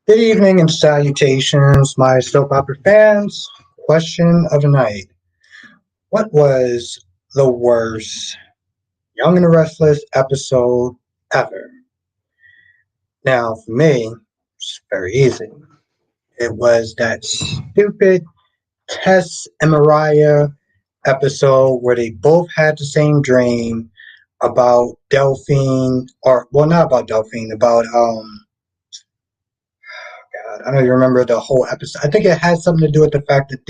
Good evening and salutations, my soap opera fans. Question of the night. What was the worst Young and the Restless episode ever? Now, for me, it's very easy. It was that stupid Tess and Mariah episode where they both had the same dream about Delphine, or, well, not about Delphine, about, God, I don't even remember the whole episode. I think it had something to do with the fact that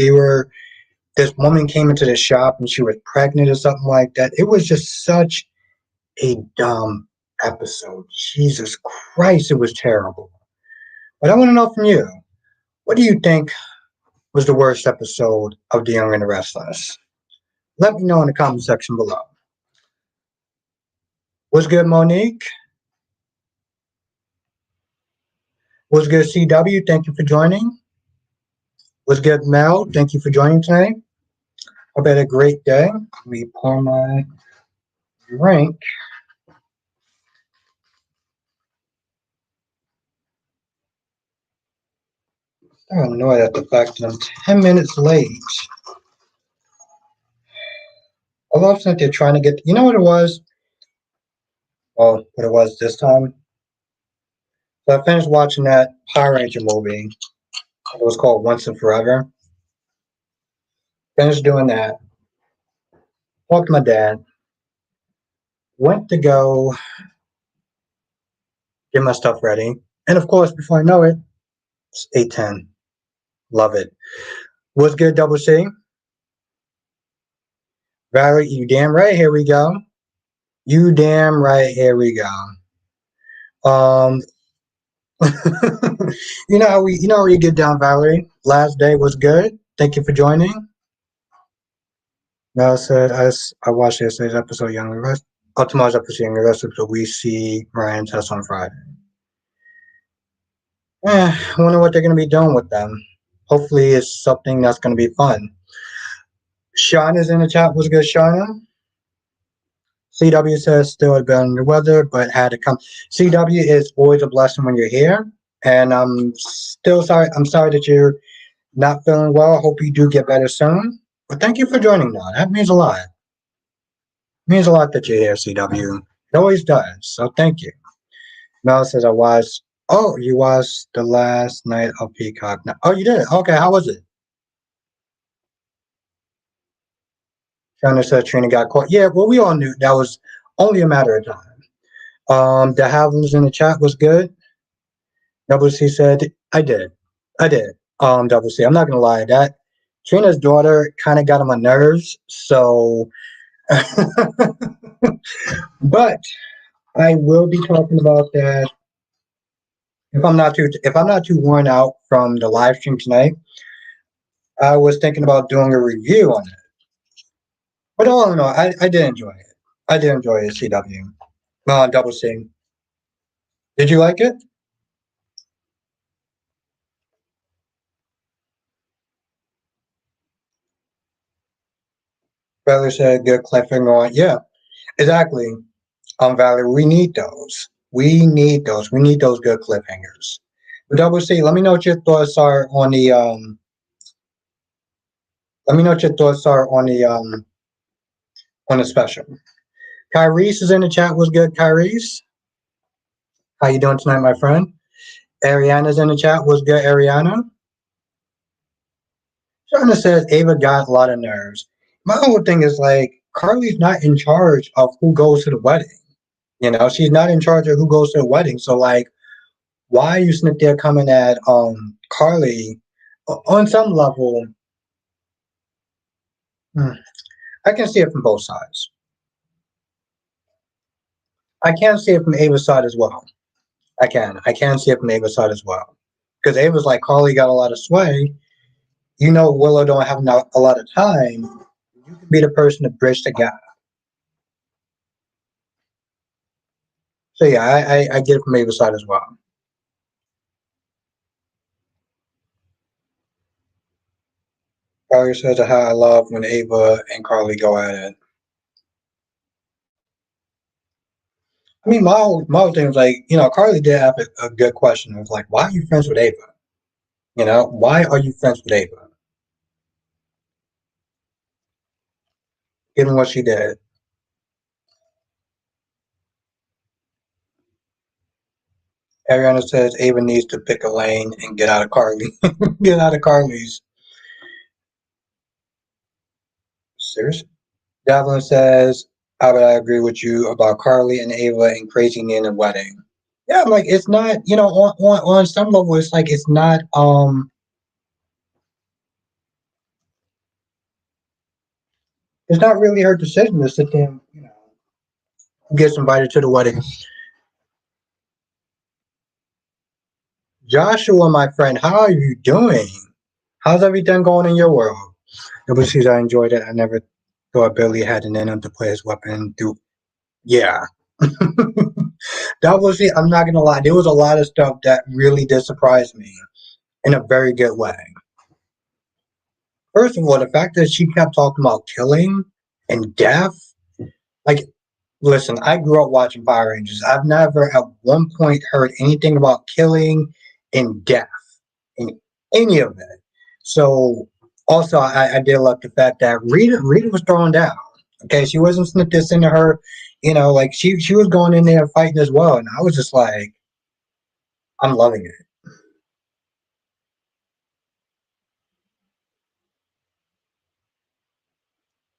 this woman came into the shop and she was pregnant or something like that. It was just such a dumb episode. Jesus Christ, it was terrible. But I want to know from you, what do you think was the worst episode of The Young and the Restless? Let me know in the comment section below. What's good, Monique? What's good, CW? Thank you for joining. What's good, Mel? Thank you for joining tonight. Hope you had a great day. Let me pour my drink. I'm annoyed at the fact that I'm 10 minutes late. I love that they're trying to get, you know what it was? Well, what it was this time. So I finished watching that Power Ranger movie. It was called Once and Forever. Finished doing that. Talked to my dad. Went to go get my stuff ready. And of course, before I know it, it's 8:10. Love it. What's good, Double C? Valerie, you damn right, here we go. You damn right, here we go. You know how you get down, Valerie. Last day was good. Thank you for joining. Mel said, I watched yesterday's episode, Young and Rest. Tomorrow's episode, Young and Rest, so we see Ryan test on Friday. I wonder what they're going to be doing with them. Hopefully, it's something that's going to be fun. Shauna's in the chat. What's good, Shauna? CW says still had been under the weather, but had to come. CW is always a blessing when you're here. And I'm still sorry. I'm sorry that you're not feeling well. I hope you do get better soon. But thank you for joining, though. That means a lot. It means a lot that you're here, CW. It always does. So thank you. Mel says I watched. Oh, you watched the last night of Peacock. No, oh, you did. Okay, how was it? Shana said Trina got caught. Yeah, well, we all knew that was only a matter of time. The Havens in the chat was good. Double C said, I did. I did. Double C. I'm not gonna lie, that Trina's daughter kind of got on my nerves, so but I will be talking about that if I'm not too worn out from the live stream tonight. I was thinking about doing a review on it. But all in all, I did enjoy it. I did enjoy it, CW. Double C. Did you like it? Valerie said good cliffhanger on. Yeah, exactly. Valerie, we need those. We need those. We need those good cliffhangers. But Double C, let me know what your thoughts are on the let me know what your thoughts are on the special. Kyrese is in the chat. What's good, Kyrese? How you doing tonight, my friend? Ariana's in the chat. What's good, Ariana? Shauna says Ava got a lot of nerves. My whole thing is like Carly's not in charge of who goes to the wedding. You know, she's not in charge of who goes to the wedding. So like, why are you sitting there coming at Carly on some level? I can see it from both sides. I can see it from Ava's side as well. I can see it from Ava's side as well. Because Ava's like, Carly got a lot of sway. You know, Willow don't have a lot of time. You can be the person to bridge the gap. So yeah, I get it from Ava's side as well. Carly says how I love when Ava and Carly go at it. I mean, my whole thing was like, Carly did have a good question. It was like, why are you friends with Ava? Why are you friends with Ava? Given what she did. Ariana says Ava needs to pick a lane and get out of Carly. Get out of Carly's. Seriously? Devlin says, how would I agree with you about Carly and Ava and Crazy Nina wedding? Yeah, like it's not, on some level, it's like it's not really her decision to sit there and, who gets invited to the wedding. Joshua, my friend, how are you doing? How's everything going in your world? Nobody sees I enjoyed it. I never thought Billy had an in him to play his weapon through. Yeah. That was it. I'm not gonna lie. There was a lot of stuff that really did surprise me in a very good way. First of all, the fact that she kept talking about killing and death. Like, listen, I grew up watching Power Rangers. I've never at one point heard anything about killing and death in any of it. So also I did love the fact that Rita was thrown down. Okay, she wasn't just into her, like she was going in there fighting as well. And I was just like, I'm loving it.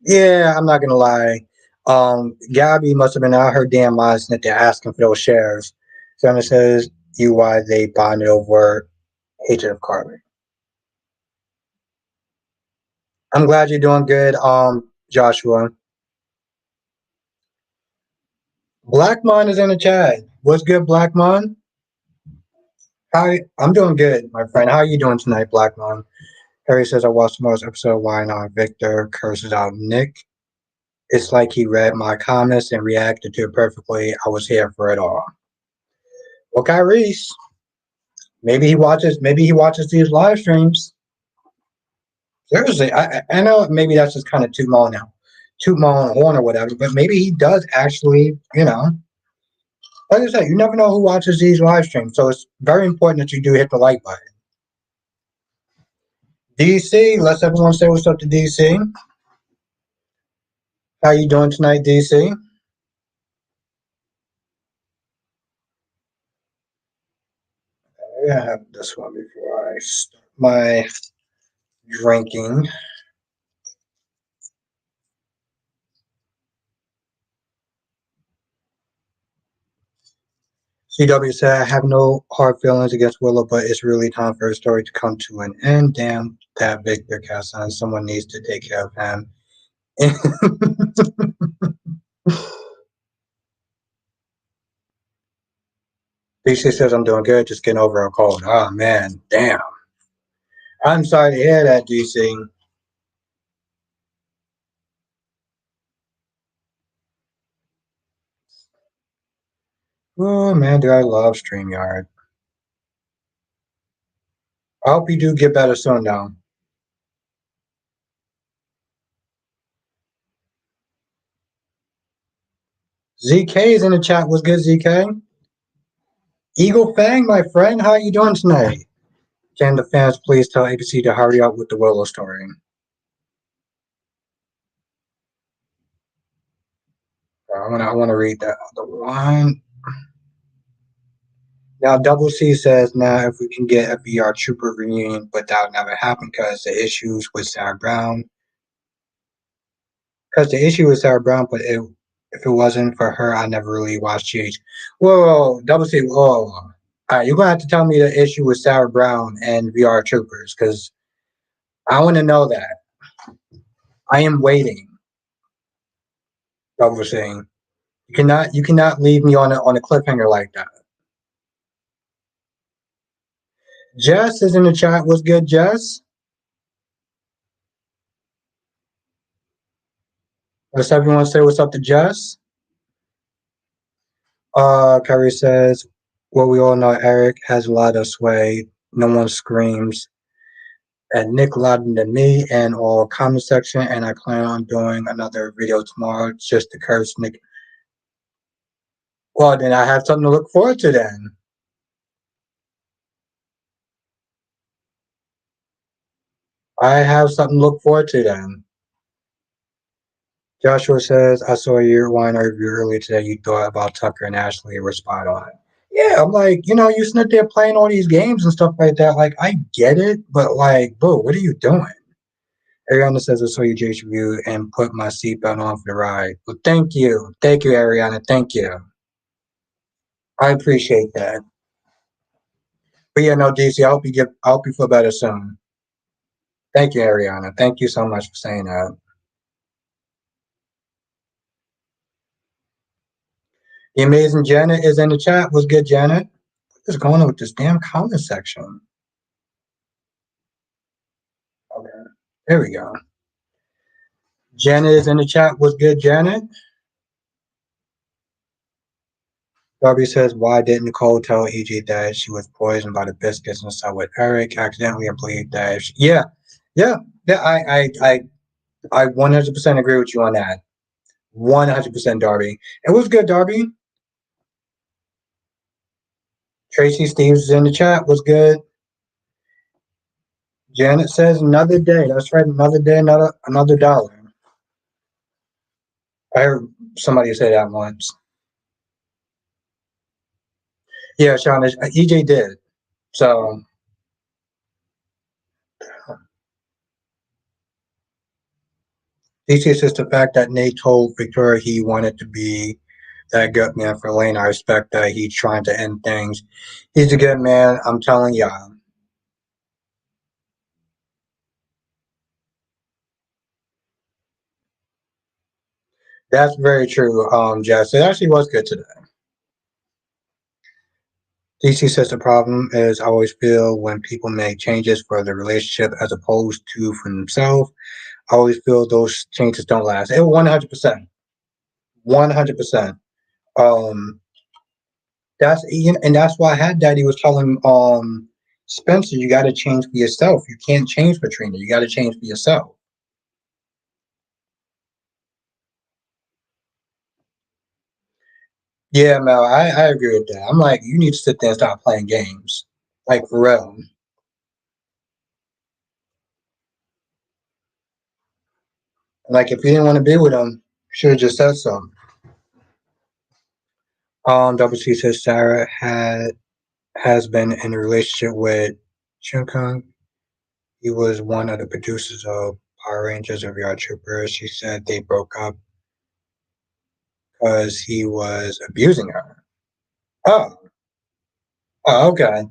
Yeah, I'm not gonna lie. Gabby must have been out her damn mind that they're asking for those shares. Santa says you why they bonded over hatred of Carly. I'm glad you're doing good, Joshua. Blackmon is in the chat. What's good, Blackmon? Hi, I'm doing good, my friend. How are you doing tonight, Blackmon? Harry says I watched tomorrow's episode. Why not? Victor curses out Nick. It's like he read my comments and reacted to it perfectly. I was here for it all. Well, Kyrie, maybe he watches these live streams. Seriously, I know maybe that's just kind of toot my own horn or whatever, but maybe he does actually, like I said, you never know who watches these live streams, so it's very important that you do hit the like button. DC, let's everyone say what's up to DC. How you doing tonight, DC? I have this one before I start my drinking. CW said, I have no hard feelings against Willow, but it's really time for her story to come to an end. Damn, that Victor cast on. Someone needs to take care of him. DC says, I'm doing good, just getting over a cold. Oh, man, damn. I'm sorry to hear that, DC. Oh, man, do I love StreamYard. I hope you do get better soon, though. ZK is in the chat. What's good, ZK? Eagle Fang, my friend, how you doing tonight? Can the fans please tell ABC to hurry up with the Willow story? I want to read that other one. Now, Double C says, now if we can get a VR Trooper reunion, but that would never happen because the issues with Sarah Brown. Because the issue with Sarah Brown, but if it wasn't for her, I never really watched GH. Whoa, Double C, whoa. All right, you're going to have to tell me the issue with Sarah Brown and VR Troopers because I want to know that. I am waiting, Double C. You cannot leave me on a cliffhanger like that. Jess is in the chat. What's good, Jess? Let's everyone say what's up to Jess. Kyrie says, well, we all know Eric has a lot of sway. No one screams at Nick louder than me and all comment section. And I plan on doing another video tomorrow just to curse Nick. Well, then I have something to look forward to then. I have something to look forward to then. Joshua says, I saw your wine review earlier today. You thought about Tucker and Ashley were spot on. Yeah, I'm like, you sitting there playing all these games and stuff like that. Like, I get it, but like, boo, what are you doing? Ariana says, I saw your Jace review and put my seatbelt on for the ride. Well, thank you. Thank you, Ariana. Thank you. I appreciate that. But yeah, no, DC, I hope you feel better soon. Thank you, Ariana. Thank you so much for saying that. The amazing Janet is in the chat. What's good, Janet? What is going on with this damn comment section? Okay. There we go. Janet is in the chat. What's good, Janet? Darby says, why didn't Nicole tell EG that she was poisoned by the biscuits and stuff with Eric? Accidentally, I believe that. Yeah, yeah, yeah. I 100% agree with you on that. 100%, Darby. And what's good, Darby? Tracy Steves is in the chat. What's good? Janet says another day. That's right, another day, another dollar. I heard somebody say that once. Yeah, Sean, EJ did. So DC says the fact that Nate told Victoria he wanted to be that good man for Lane. I respect that he's trying to end things. He's a good man. I'm telling ya. That's very true, Jess. It actually was good today. DC says the problem is I always feel when people make changes for the relationship as opposed to for themselves, I always feel those changes don't last. It 100%. 100%. Um, and that's why I had Daddy was telling Spencer, you got to change for yourself. You can't change for Trina. You got to change for yourself. Yeah, Mel, I agree with that. I'm like, you need to sit there and stop playing games, like for real. Like if you didn't want to be with him, should have just said so. Double C says Sarah has been in a relationship with Shinkung. He was one of the producers of Power Rangers of Yard Troopers. She said they broke up because he was abusing her. Oh, oh, okay.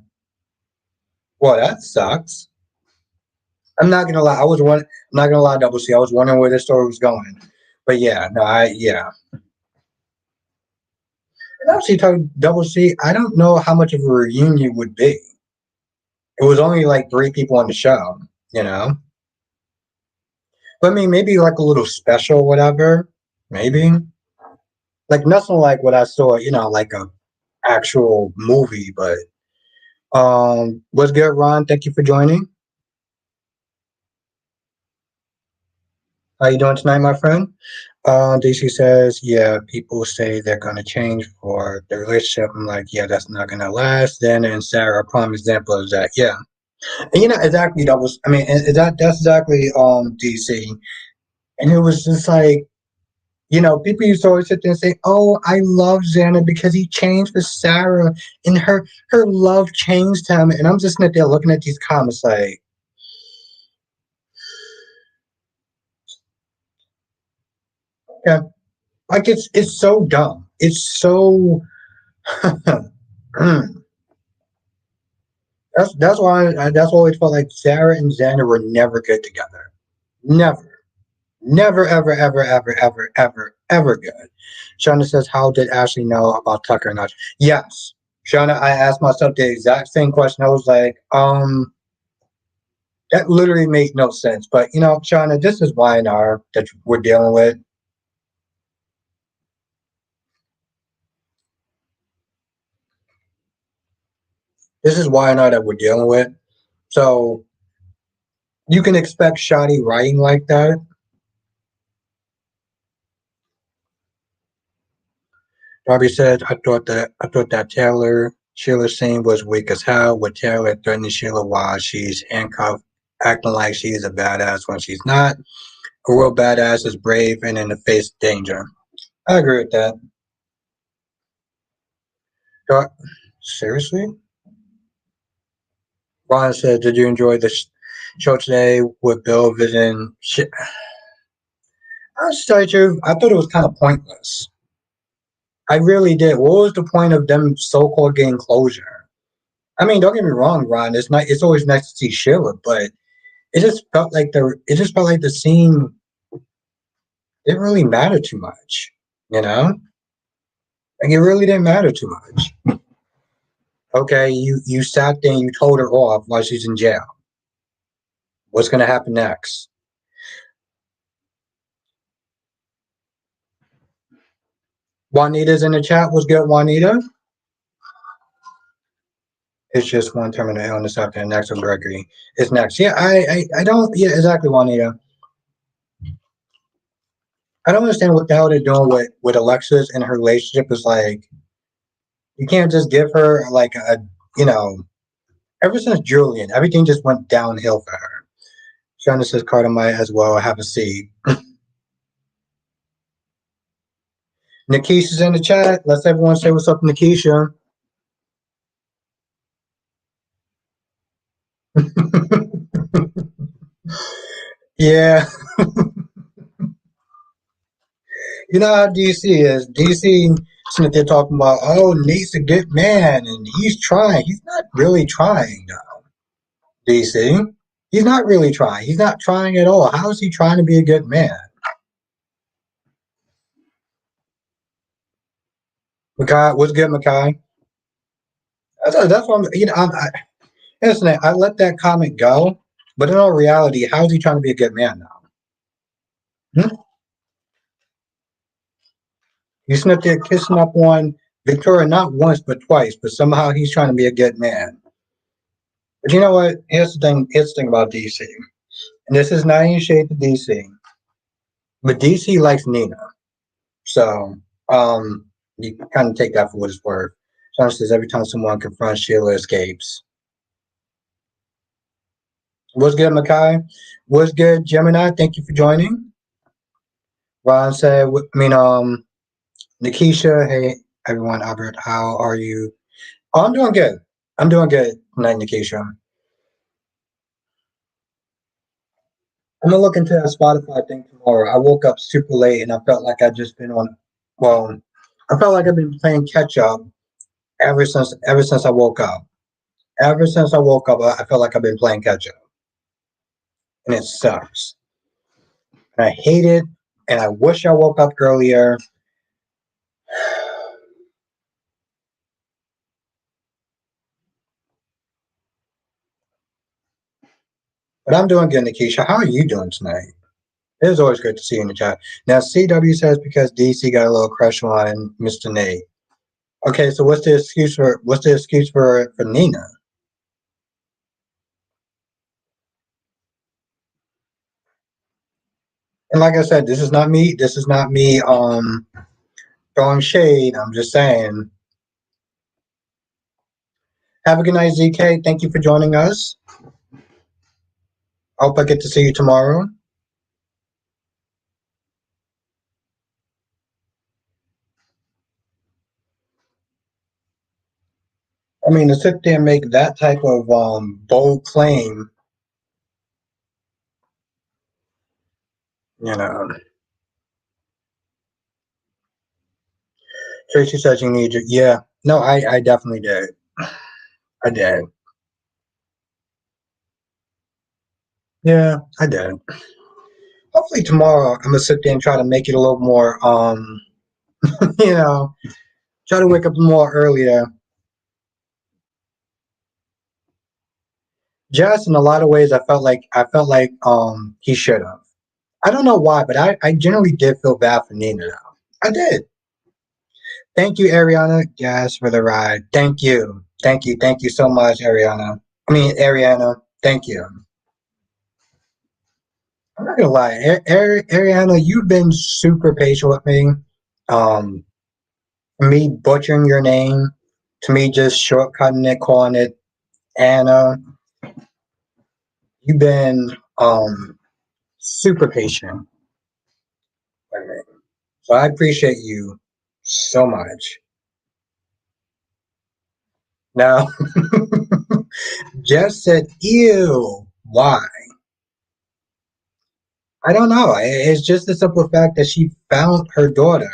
Well, that sucks. I'm not gonna lie. I'm not gonna lie, Double C. I was wondering where this story was going. But yeah, no, yeah. And actually, talking Double C, I don't know how much of a reunion would be. It was only like three people on the show, you know. But I mean, maybe like a little special, whatever. Maybe like nothing like what I saw, like a actual movie. But what's good, Ron? Thank you for joining. How you doing tonight, my friend? DC says, yeah, people say they're gonna change for the relationship. I'm like, yeah, that's not gonna last. Then and Sarah, a prime example of that. Yeah, and exactly that was. I mean, and that's exactly DC. And it was just like, people used to always sit there and say, "Oh, I love Xander because he changed for Sarah, and her love changed him." And I'm just sitting there looking at these comments like, yeah, like it's so dumb. It's so. That's why that's why I always felt like Sarah and Xander were never good together. Never. Never, ever, ever, ever, ever, ever, ever good. Shauna says, how did Ashley know about Tucker and us? Yes. Shauna, I asked myself the exact same question. I was like, that literally made no sense. But Shauna, this is YNR that we're dealing with. This is YNR that we're dealing with. So you can expect shoddy writing like that. Bobby said, I thought that Taylor Sheila scene was weak as hell, with Taylor threatening Sheila while she's handcuffed, acting like she's a badass when she's not. A real badass is brave and in the face of danger. I agree with that. Uh, Seriously? Ron said, did you enjoy the show today with Bill visiting? I'll just tell you the truth, I thought it was kind of pointless. I really did. What was the point of them so-called getting closure? I mean, don't get me wrong, Ron. It's not. It's always nice to see Sheila, but it just felt like the scene didn't really matter too much. You know, like it really didn't matter too much. Okay, you sat there and you told her off while she's in jail. What's gonna happen next? Juanita's in the chat. What's good, Juanita? It's just one terminal illness after the next one, Gregory. It's next. Yeah, I don't. Yeah, exactly, Juanita. I don't understand what the hell they're doing with Alexis and her relationship. Is like you can't just give her like a you know. Ever since Julian, everything just went downhill for her. Shana says Carter might as well have a seat. Nikisha's in the chat. Let's everyone say what's up, Nikisha. Yeah, you know how DC is. DC, since they're talking about, oh, Nate's a good man and he's trying. He's not really trying, though. DC, he's not really trying. He's not trying at all. How is he trying to be a good man? Makai, what's good, Makai? That's what listen, I let that comment go, but in all reality, how is he trying to be a good man now? Hmm? You snipped there kissing up on Victoria not once but twice, but somehow he's trying to be a good man. But you know what? Here's the thing about DC. And this is not any shade to DC, but DC likes Nina. So you kind of take that for what it's worth. Sean says every time someone confronts, Sheila escapes. What's good, Makai? What's good, Gemini? Thank you for joining. Ron said, Nikisha, hey everyone, Albert, how are you? Oh, I'm doing good. I'm doing good tonight, Nikisha. I'm gonna look into that Spotify thing tomorrow. I woke up super late and I felt like I just been on. Well, I felt like I've been playing catch up ever since I woke up. Ever since I woke up, I felt like I've been playing catch up, and it sucks. And I hate it. And I wish I woke up earlier. But I'm doing good, Nikisha. How are you doing tonight? It is always great to see you in the chat. Now, CW says because DC got a little crush on Mr. Nate. Okay, so what's the excuse for Nina? And like I said, this is not me. This is not me throwing shade. I'm just saying. Have a good night, ZK. Thank you for joining us. I hope I get to see you tomorrow. I mean, to sit there and make that type of bold claim, you know. Tracy says you need your, yeah. No, I definitely did. I did. Yeah, I did. Hopefully tomorrow I'm gonna sit there and try to make it a little more, you know, try to wake up more earlier. Just in a lot of ways, I felt like he should have. I don't know why, but I generally did feel bad for Nina now. I did. Thank you, Ariana. Yes, for the ride. Thank you. Thank you. Thank you so much, Ariana. I mean, Ariana. Thank you. I'm not gonna lie, Ariana, you've been super patient with me. Um, Me butchering your name, to me just shortcutting it, calling it Anna. You've been super patient with me. So I appreciate you so much. Now, Jess said, ew, why? I don't know. It's just the simple fact that she found her daughter.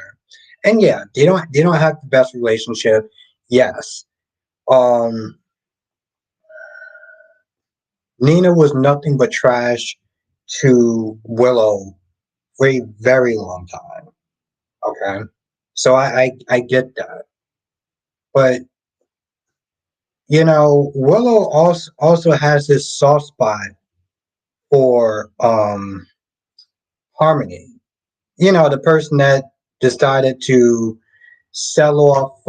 And yeah, they don't have the best relationship. Yes. Um Nina was nothing but trash to Willow for a very long time. Okay. So I get that. But Willow also has this soft spot for Harmony. The person that decided to sell off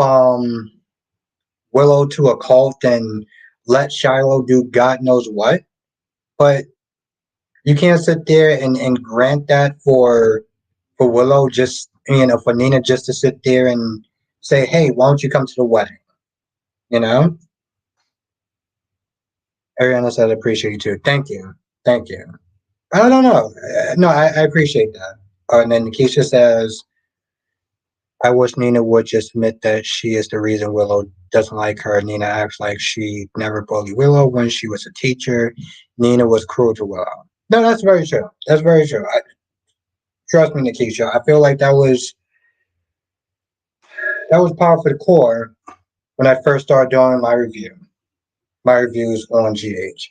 Willow to a cult and let Shiloh do God knows what. But you can't sit there and grant that for Willow, just for Nina just to sit there and say, hey, why don't you come to the wedding? You know? Ariana said, I appreciate you too. Thank you. Thank you. I don't know. No, I appreciate that. And then Keisha says, I wish Nina would just admit that she is the reason Willow doesn't like her. Nina acts like she never bullied Willow when she was a teacher. Nina was cruel to Willow. No, that's very true. That's very true. Trust me, Nikisha. I feel like that was par for the core when I first started doing my reviews on GH.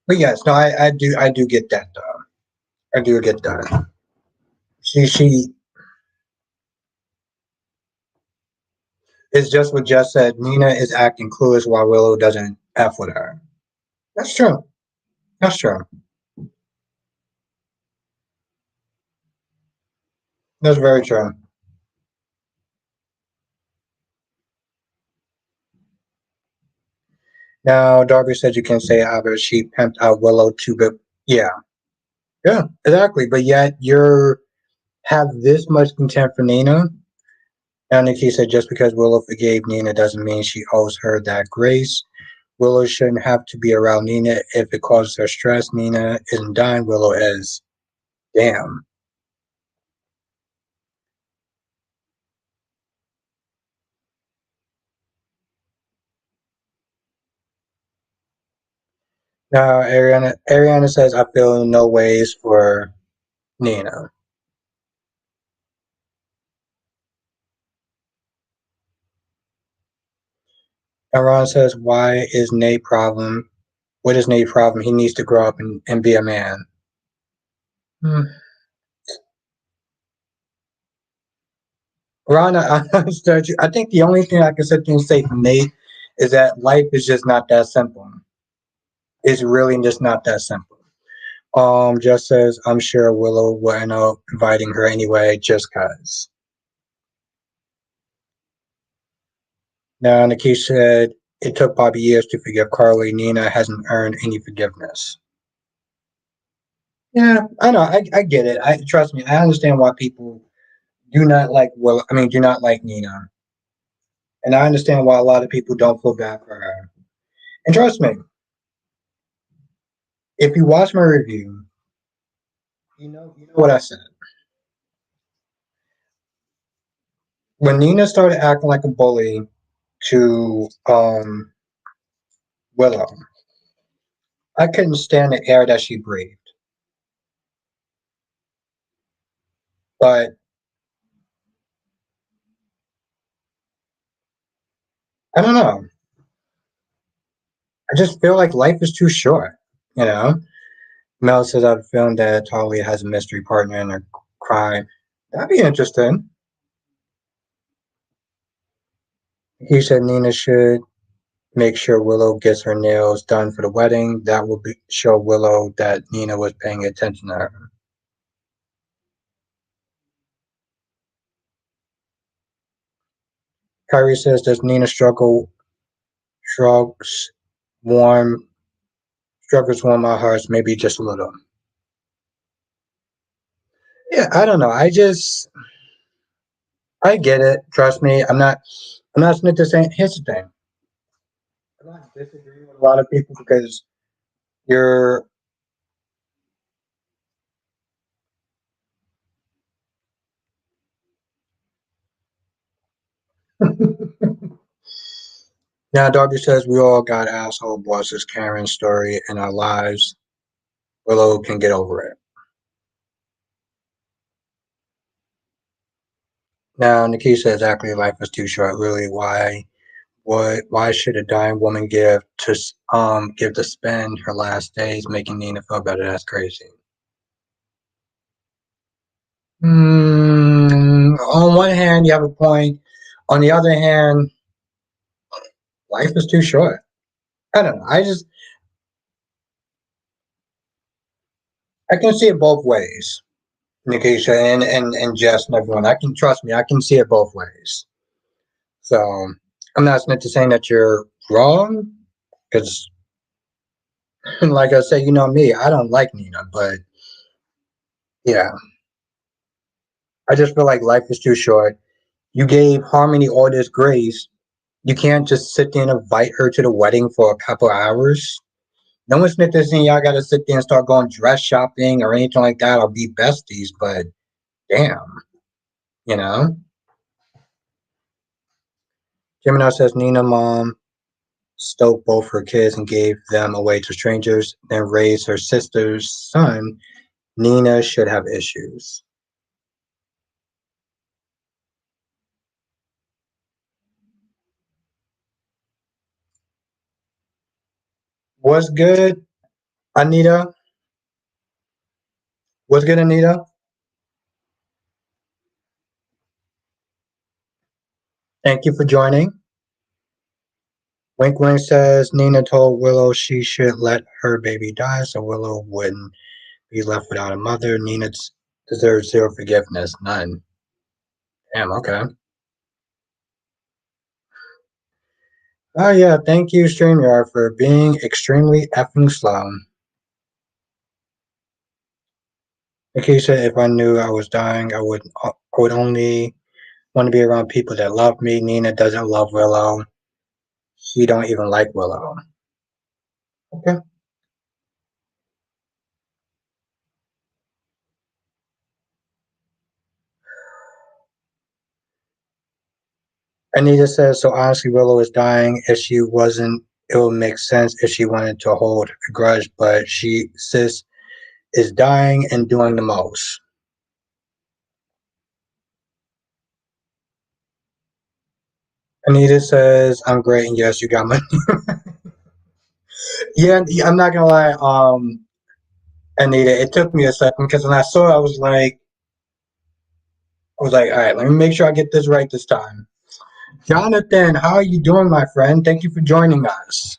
But yes, no, I do get that though. I do get that. She is just what Jess said. Nina is acting clueless while Willow doesn't f with her. That's true. That's true. That's very true. Now, Darby said you can say either she pimped out Willow too, but yeah, yeah, exactly. But yet you're have this much contempt for Nina. Now, Nikki said just because Willow forgave Nina doesn't mean she owes her that grace. Willow shouldn't have to be around Nina if it causes her stress. Nina isn't dying. Willow is. Damn. Now, Ariana says I feel no ways for Nina. And Ron says, why is Nate problem? What is Nate's problem? He needs to grow up and be a man. Hmm. Ron, I understand you. I think the only thing I can sit there and say for Nate is that life is just not that simple. It's really just not that simple. Just says, I'm sure Willow will end up inviting her anyway, just cause. Now, Nikki said, it took Bobby years to forgive Carly. Nina hasn't earned any forgiveness. Yeah, I know. I get it. Trust me. I understand why people do not like Will. I mean, do not like Nina, and I understand why a lot of people don't feel bad for her. And trust me, if you watch my review, you know what I said. When Nina started acting like a bully to Willow, I couldn't stand the air that she breathed. But I don't know. I just feel like life is too short. You know. Mel says I've filmed that Talia has a mystery partner in her crime. That'd be interesting. He said Nina should make sure Willow gets her nails done for the wedding. That will show Willow that Nina was paying attention to her. Kyrie says, does Nina shrugs warm, struggles warm our hearts, maybe just a little. Yeah, I don't know. I get it. Trust me. I'm not Smith to saying here's the thing. I'm not disagreeing with a lot of people because you're now Darby says we all got asshole bosses Karen's story in our lives. Willow can get over it. Now Nikki says exactly life is too short, really. Why should a dying woman give to spend her last days making Nina feel better? That's crazy. On one hand, you have a point. On the other hand, life is too short. I don't know. I can see it both ways, Nikisha and Jess and everyone. I can trust me. I can see it both ways. So I'm not to saying that you're wrong, because like I said, you know me. I don't like Nina, but yeah, I just feel like life is too short. You gave Harmony all this grace. You can't just sit there and invite her to the wedding for a couple hours. No one's saying y'all got to sit there and start going dress shopping or anything like that or be besties, but damn, you know? Gemini says Nina mom stole both her kids and gave them away to strangers, then raised her sister's son. Nina should have issues. What's good, Anita? What's good, Anita? Thank you for joining. Wink Wink says Nina told Willow she should let her baby die so Willow wouldn't be left without a mother. Nina deserves zero forgiveness. None. Damn, okay. Oh yeah, thank you, StreamYard, for being extremely effing slow. Akisha, if I knew I was dying, I would only want to be around people that love me. Nina doesn't love Willow. She don't even like Willow. Okay. Anita says, so honestly, Willow is dying. If she wasn't, it would make sense if she wanted to hold a grudge, but sis is dying and doing the most. Anita says, I'm great, and yes, you got my. Yeah, I'm not gonna lie. Anita, it took me a second because when I saw it, I was like, all right, let me make sure I get this right this time. Jonathan, how are you doing, my friend? Thank you for joining us.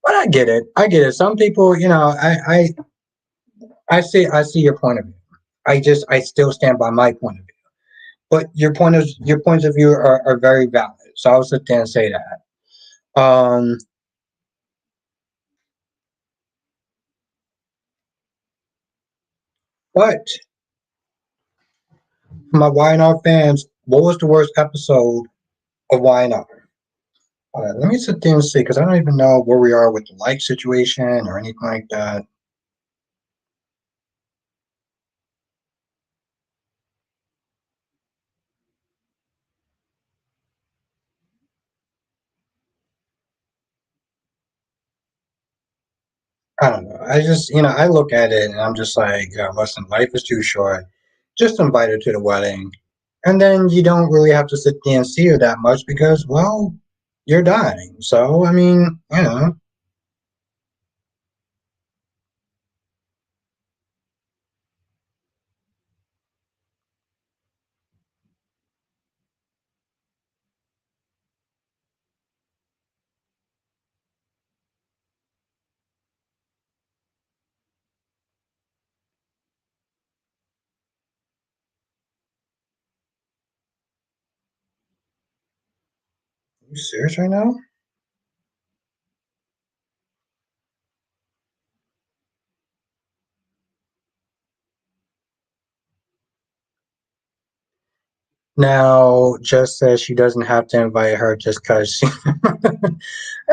But I get it. I get it. Some people, I see your point of view. I still stand by my point of view. But your points of view are very valid. So I'll sit there and say that. But my YNR fans, what was the worst episode of YNR? Let me sit there and see because I don't even know where we are with the like situation or anything like that. I don't know. I look at it and I'm just like, listen, life is too short. Just invite her to the wedding. And then you don't really have to sit there and see her that much because, well, you're dying. So, I mean, are you serious right now? Now, just says she doesn't have to invite her just because she.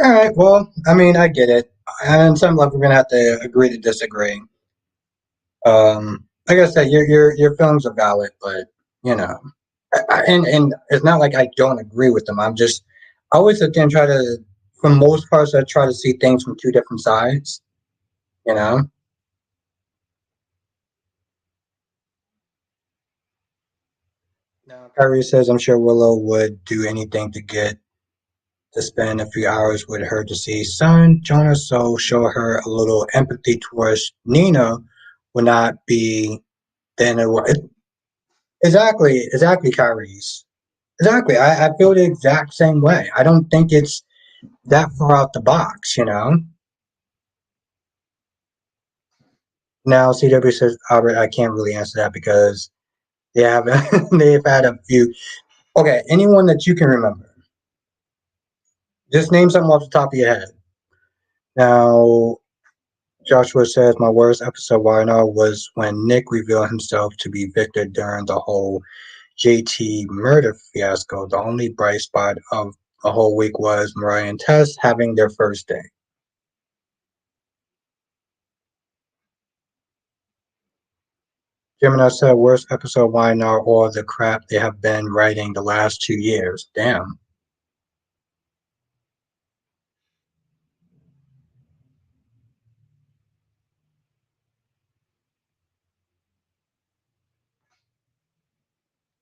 All right, well, I mean, I get it. And on some level, we're gonna have to agree to disagree. Like I said, your feelings are valid, but you know, and it's not like I don't agree with them. I always sit there and try to, for most parts, I try to see things from two different sides. You know. Now, Kyrie says, I'm sure Willow would do anything to get to spend a few hours with her to see son Jonah, so show her a little empathy towards Nina would not be then exactly Kyrie's. Exactly. I feel the exact same way. I don't think it's that far out the box, you know? Now CW says, Albert, I can't really answer that because they have they've had a few. Okay, anyone that you can remember. Just name something off the top of your head. Now Joshua says my worst episode why now was when Nick revealed himself to be Victor during the whole JT murder fiasco. The only bright spot of the whole week was Mariah and Tess having their first day. Gemini said worst episode why now all the crap they have been writing the last 2 years. Damn.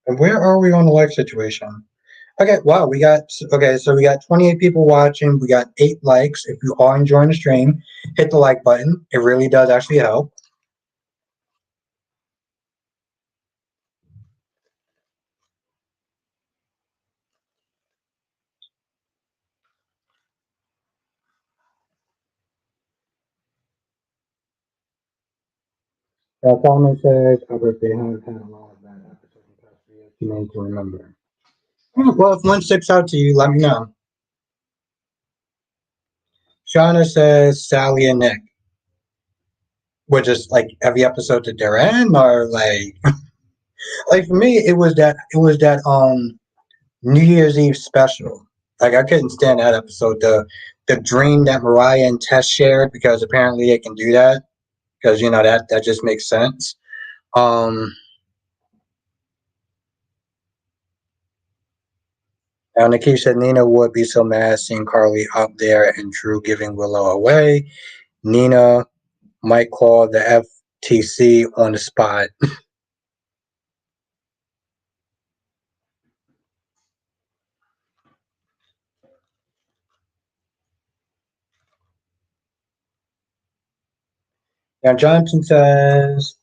And where are we on the life situation? Okay, wow, so we got 28 people watching, we got 8 likes. If you are enjoying the stream, hit the like button. It really does actually help. Solomon says, Albert, they have had a lot of bad episodes in the past 3 years. Too many to remember. Well, if one sticks out to you, let me know. Shauna says Sally and Nick, which is like every episode that they're in, or like for me, it was that New Year's Eve special. Like I couldn't stand that episode. The dream that Mariah and Tess shared because apparently they can do that because that just makes sense. Um, and Nikki said Nina would be so mad seeing Carly up there and Drew giving Willow away. Nina might call the FTC on the spot. Now Johnson says,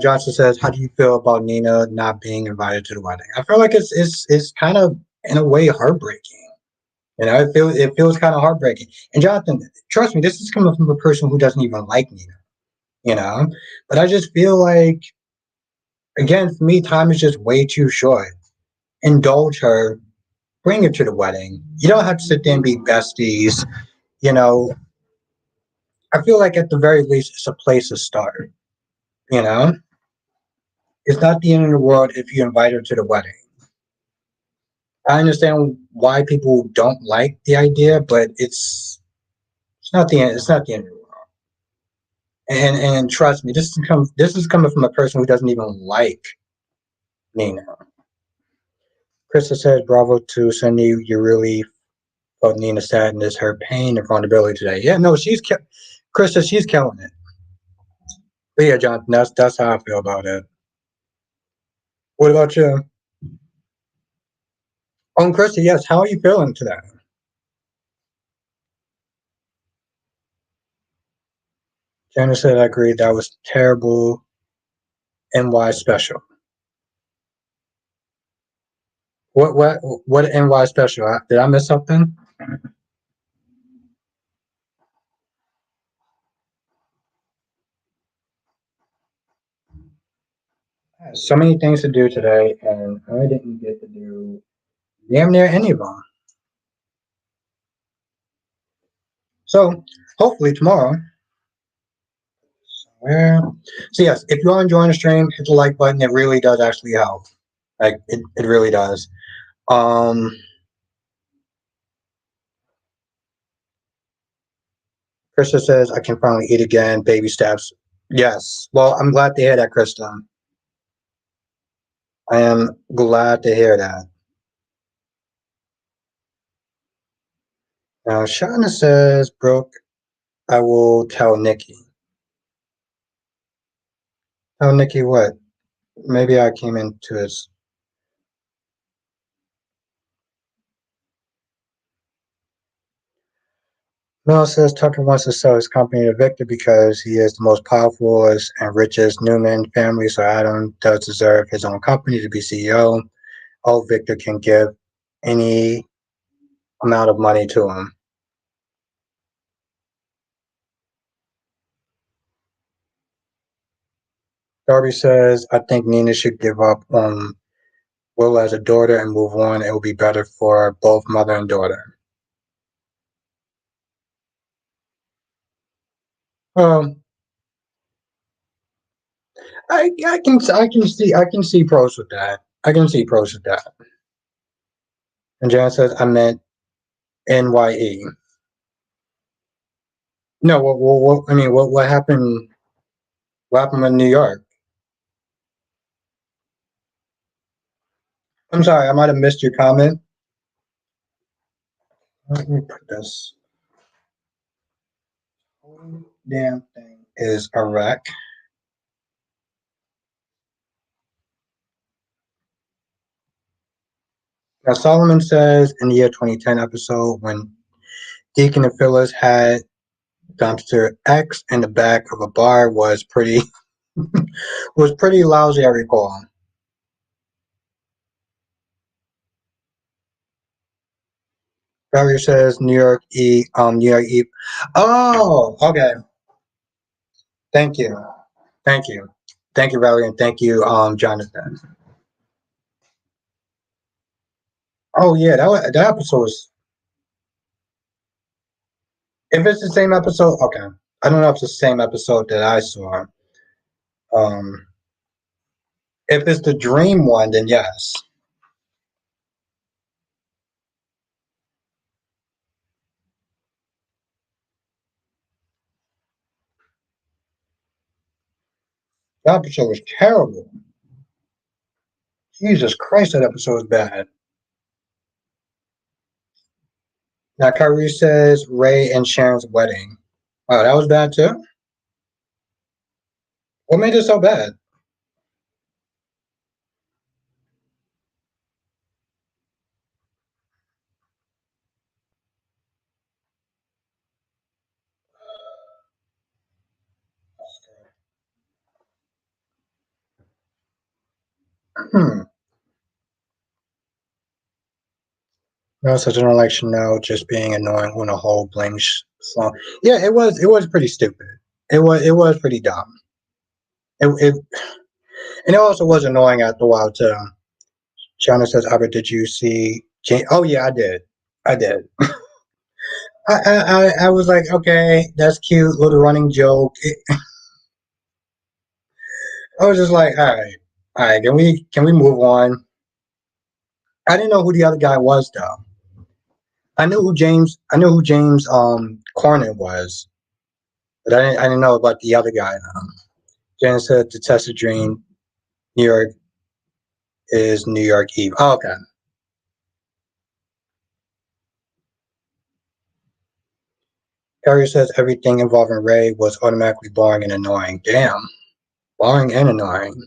Johnson says, how do you feel about Nina not being invited to the wedding? I feel like it's kind of in a way heartbreaking. It feels kind of heartbreaking. And Jonathan, trust me, this is coming from a person who doesn't even like Nina. You know, but I just feel like again for me, time is just way too short. Indulge her, bring her to the wedding. You don't have to sit there and be besties. You know, I feel like at the very least, it's a place to start. You know, it's not the end of the world if you invite her to the wedding. I understand why people don't like the idea, but it's not the end. It's not the end of the world. And trust me, this is coming from a person who doesn't even like Nina. Krista says, "Bravo to Cindy. You really felt Nina's sadness, her pain, and vulnerability today." Yeah, no, Krista. She's killing it. But yeah, Jonathan, that's how I feel about it. What about you? Oh, and Krista, yes. How are you feeling today? Janice said, "I agree. That was terrible. NY special. What NY special? Did I miss something? I had so many things to do today, and I didn't get to do damn near any of them. So hopefully tomorrow Where? So yes, if you are enjoying the stream, hit the like button. It really does actually help. Like it really does. Um, Krista says I can finally eat again. Baby steps. Yes. Well, I'm glad to hear that, Krista. I am glad to hear that. Now, Shauna says, Brooke, I will tell Nikki. Tell Nikki what? Maybe I came into his. Mel says Tucker wants to sell his company to Victor because he is the most powerful and richest Newman family, so Adam does deserve his own company to be CEO. Oh, Victor can give any amount of money to him. Darby says, I think Nina should give up on Will as a daughter and move on. It will be better for both mother and daughter. Um, I can see pros with that. I can see pros with that. And Jan says I meant NYE. No, I mean, what happened? What happened in New York? I'm sorry, I might have missed your comment. Let me put this. Whole damn thing is a wreck. Now Solomon says in the year 2010 episode when Deacon and Phyllis had dumpster X in the back of a bar was pretty was pretty lousy. I recall. Barry says New York E. New York E. Oh, okay. Thank you, thank you, thank you, Valerie, and thank you, Jonathan. Oh yeah, that episode was. If it's the same episode, okay. I don't know if it's the same episode that I saw. Um, if it's the dream one, then yes. That episode was terrible. Jesus Christ, that episode was bad. Now Kyrie says Ray and Sharon's wedding. Oh, that was bad too. What made it so bad? Hmm. No, such an election. No, just being annoying when a whole blame song. Yeah, it was. It was pretty stupid. It was pretty dumb. It and it also was annoying after a while too. Shauna says, "Albert, did you see?" Oh yeah, I did. I did. I was like, okay, that's cute, little running joke. I was just like, all right, can we move on? I didn't know who the other guy was though. I knew who James Cornyn was, but I didn't know about the other guy. Jen said to test a dream, New York is New York Eve. Oh, okay. Harry says everything involving Ray was automatically boring and annoying. Damn, boring and annoying.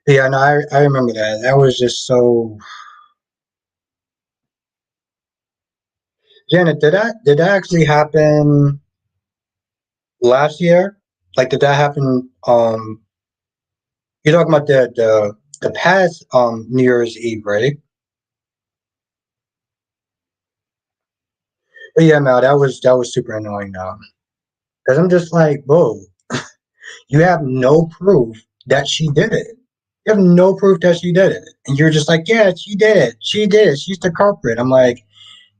Yeah, no, I remember that. That was just so. Janet, did that actually happen last year? Like, did that happen? You're talking about the past New Year's Eve, right? But yeah, no, that was super annoying though, because I'm just like, whoa, you have no proof that she did it. You have no proof that she did it, and you're just like, yeah, she did it. She did it. She's the culprit. I'm like,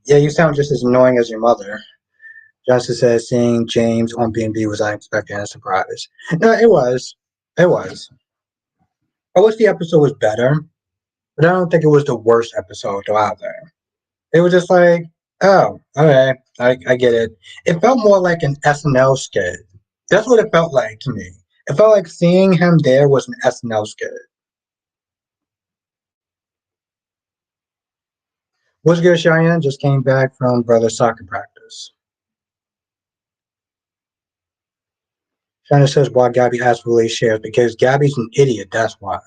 yeah, you sound just as annoying as your mother. Justice says seeing James on B&B was unexpected and a surprise. No, it was. It was. I wish the episode was better, but I don't think it was the worst episode though out there. It was just like, oh, okay, I get it. It felt more like an SNL skit. That's what it felt like to me. It felt like seeing him there was an SNL skit. What's good, Cheyenne? Just came back from brother soccer practice. Cheyenne says why Gabby asked for Lee shares because Gabby's an idiot. That's why.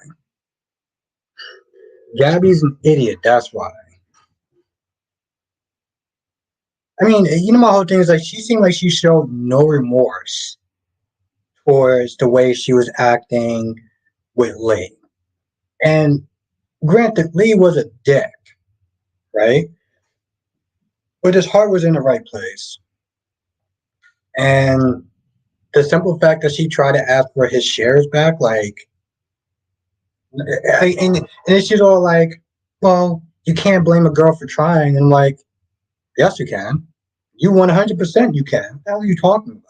Gabby's an idiot. That's why. I mean, my whole thing is like she seemed like she showed no remorse towards the way she was acting with Lee. And granted, Lee was a dick, right? But his heart was in the right place. And the simple fact that she tried to ask for his shares back, like, and then she's all like, well, you can't blame a girl for trying. And like, yes, you can. You 100% you can. What the hell are you talking about?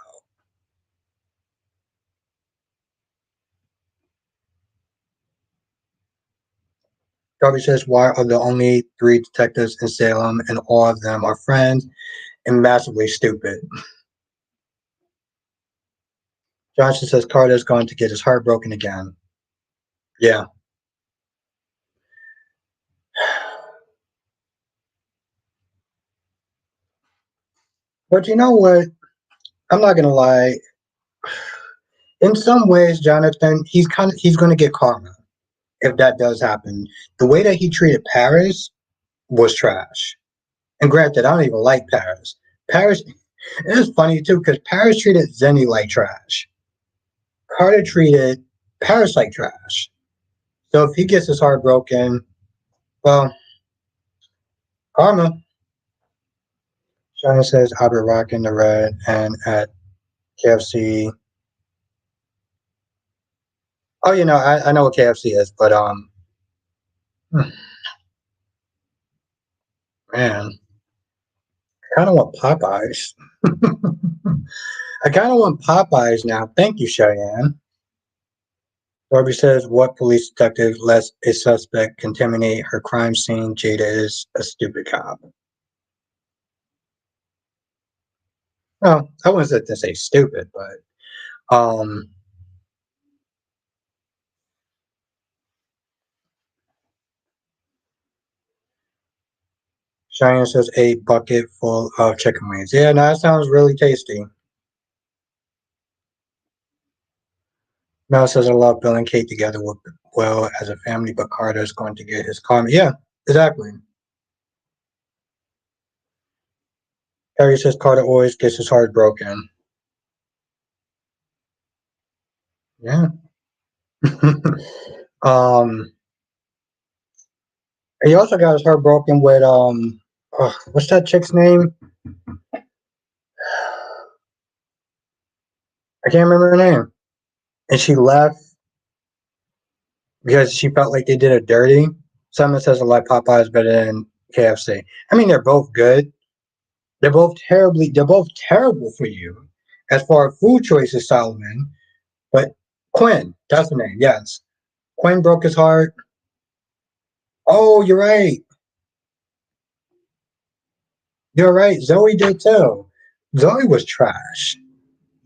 Darby says, why are the only three detectives in Salem and all of them are friends and massively stupid? Johnson says Carter's going to get his heart broken again. Yeah. But you know what? I'm not gonna lie. In some ways, Jonathan, he's gonna get karma if that does happen. The way that he treated Paris was trash. And granted, I don't even like Paris. Paris, it is funny too because Paris treated Zenny like trash. Carter treated Paris like trash. So if he gets his heart broken, well, karma. China says I'll be rocking the red and at KFC. Oh, I know what KFC is, but man, I kind of want Popeyes. I kind of want Popeyes now. Thank you, Cheyenne. Darby says, what police detective lets a suspect contaminate her crime scene? Jada is a stupid cop. Well, I wasn't to say stupid, but Cheyenne says a bucket full of chicken wings. Yeah, no, that sounds really tasty. Mel says I love Bill and Kate together well as a family, but Carter's going to get his karma. Yeah, exactly. Harry says Carter always gets his heart broken. Yeah. um, he also got his heart broken with what's that chick's name? I can't remember her name. And she left because she felt like they did her dirty. Someone says a lot Popeyes better than KFC. I mean, they're both good. They're both terrible for you as far as food choices, Solomon. But Quinn, that's the name. Yes, Quinn broke his heart. Oh, you're right. You're right. Zoe did too. Zoe was trash.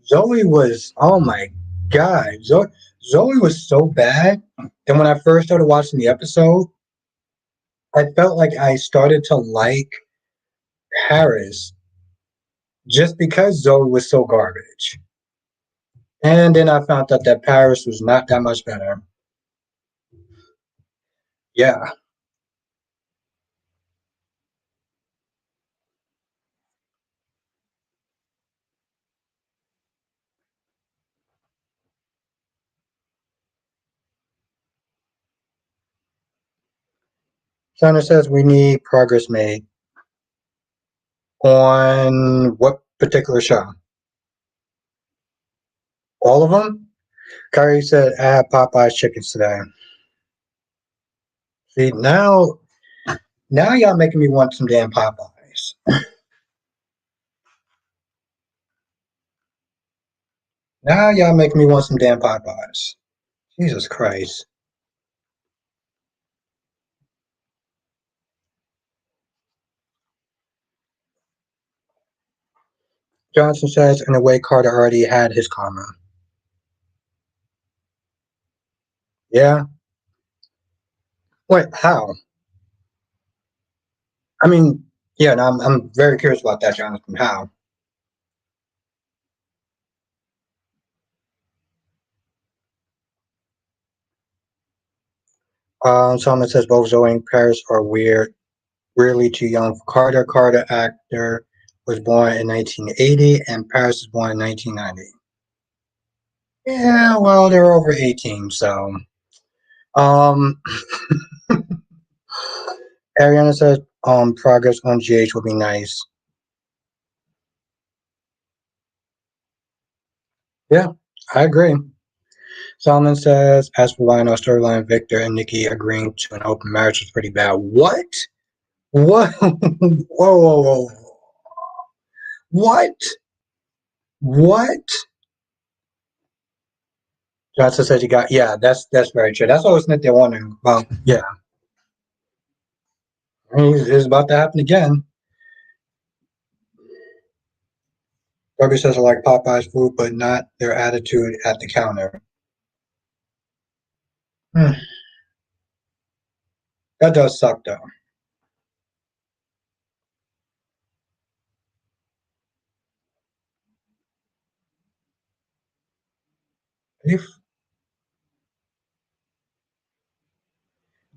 Zoe was, oh my God. Zoe was so bad. And when I first started watching the episode, I felt like I started to like Paris just because Zoe was so garbage. And then I found out that Paris was not that much better. Yeah. Sandra says we need progress made on what particular show? All of them? Kyrie said, I had Popeye's chickens today. See, now y'all making me want some damn Popeyes. Now y'all make me want some damn Popeyes. Jesus Christ. Johnson says, in a way, Carter already had his karma. Yeah. Wait, how? I mean, yeah, no, I'm very curious about that, Jonathan. How? Someone says both Zoe and Paris are weird, weirdly too young for Carter. Carter actor was born in 1980, and Paris was born in 1990. Yeah, well, they're over 18, so. Um, Ariana says, progress on GH would be nice. Yeah, I agree. Solomon says, as for Lionel storyline, Victor and Nikki agreeing to an open marriage is pretty bad. What? What? Whoa, whoa, whoa. What? What? Johnson says you got, yeah, that's very true. That's always what they're wondering about. Yeah, it's about to happen again. Darby says I like Popeye's food, but not their attitude at the counter. Hmm, that does suck, though. If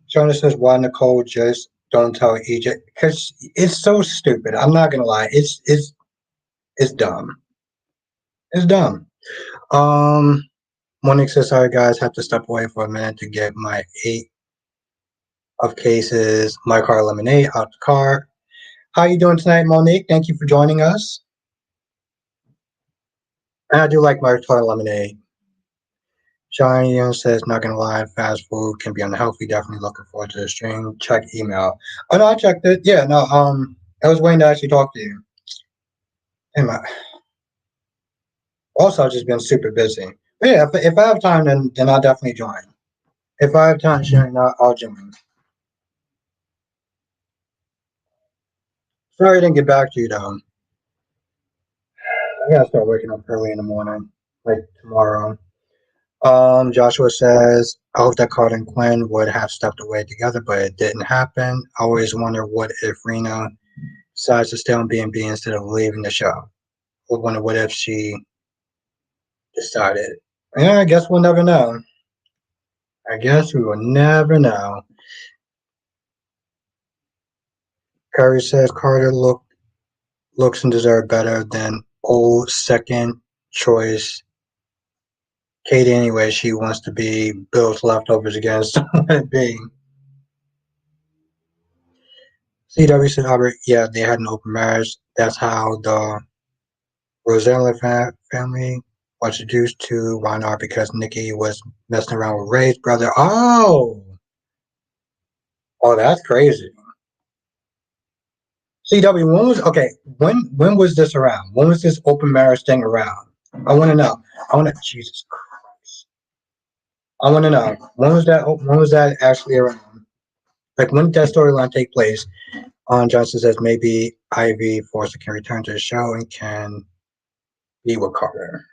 Jonah says why Nicole just don't tell EJ because it's so stupid. I'm not gonna lie, it's dumb. It's dumb. Um, Monique says sorry guys, have to step away for a minute to get my 8 of cases, my car lemonade out the car. How you doing tonight, Monique? Thank you for joining us. And I do like my car lemonade. Cheyenne says, not gonna lie, fast food can be unhealthy. Definitely looking forward to the stream. Check email. Oh no, I checked it. Yeah, no, I was waiting to actually talk to you. And also I've just been super busy. But yeah, if I have time then I'll definitely join. If I have time, Sharon, I'll join. Sorry I didn't get back to you though. I gotta start waking up early in the morning, like tomorrow. Joshua says, I hope that Carter and Quinn would have stepped away together, but it didn't happen. I always wonder what if Rena decides to stay on B&B instead of leaving the show. I wonder what if she decided. Yeah, I guess we'll never know. I guess we will never know. Curry says Carter looks and deserves better than old second choice Katie anyway. She wants to be Bill's leftovers again. So let it be. CW said Albert, yeah, they had an open marriage. That's how the Rosella family was introduced to Reinhardt because Nikki was messing around with Ray's brother. Oh, that's crazy. CW, when was okay? When was this around? When was this open marriage thing around? I want to know. I want to. Jesus Christ. I want to know when was that? When was that actually around? Like when did that storyline take place? Johnson says maybe Ivy Forster can return to the show and can be with Carter.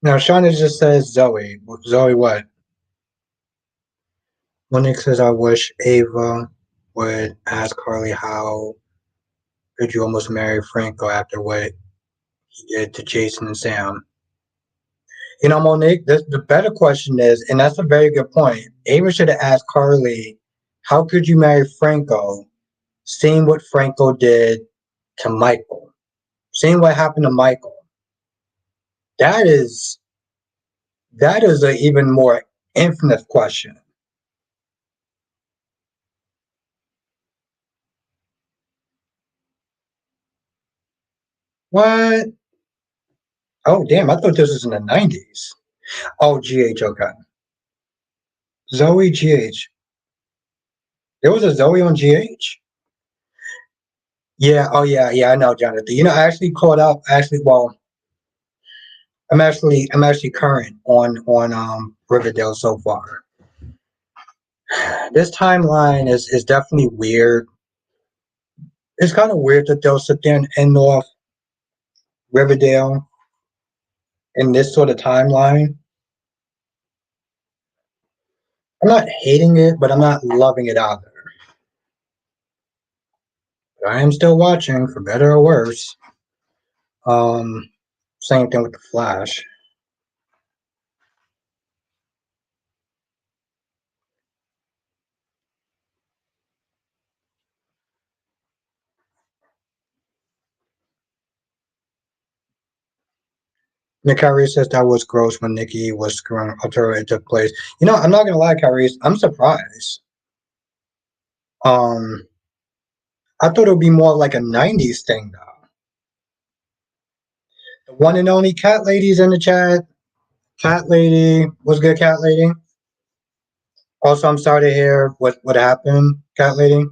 Now Shauna just says Zoe. Zoe what? Monique says I wish Ava would ask Carly how could you almost marry Franco after what he did to Jason and Sam. Monique, the better question is, and that's a very good point. Ava should have asked Carly, how could you marry Franco, seeing what Franco did to Michael, seeing what happened to Michael? That is that is an even more infinite question. What? Oh, damn! I thought this was in the '90s. Oh, GH. Okay, Zoe GH. There was a Zoe on GH. Yeah, oh yeah, yeah, I know, Jonathan. You know, I actually caught up. Actually, well, I'm actually current on Riverdale so far. This timeline is definitely weird. It's kind of weird that they'll sit there and end off Riverdale in this sort of timeline. I'm not hating it, but I'm not loving it either. But I am still watching, for better or worse. Um, Same thing with the Flash. Nick Kyrie says that was gross when Nikki was screwing until it took place. You know, I'm not gonna lie, Kyrie, I'm surprised. Um, I thought it would be more like a '90s thing, though. The one and only Cat Lady's in the chat. Cat Lady, what's good, Cat Lady? Also, I'm sorry to hear what happened, Cat Lady.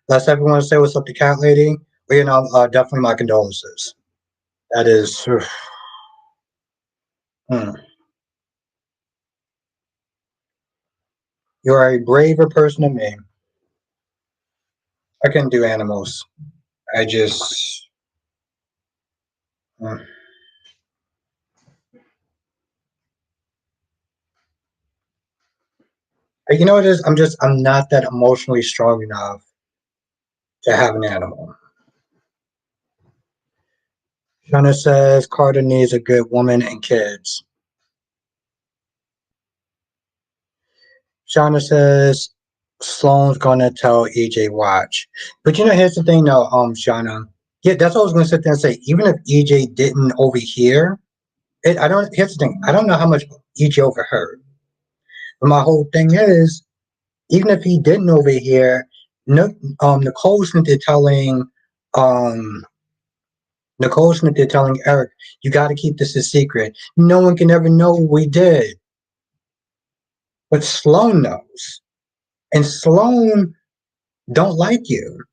Unless everyone say what's up to Cat Lady, but definitely my condolences. That is, hmm. You're a braver person than me. I can do animals. I just, hmm. You know what it is? I'm not that emotionally strong enough to have an animal. Shauna says Carter needs a good woman and kids. Shauna says Sloane's gonna tell EJ watch. But here's the thing though, Shauna. Yeah, that's what I was gonna sit there and say. Even if EJ didn't overhear, I don't here's the thing. I don't know how much EJ overheard. But my whole thing is, even if he didn't overhear, no Nicole Smith is telling um Nicole Smith is telling Eric, you gotta keep this a secret. No one can ever know what we did. But Sloane knows. And Sloane don't like you.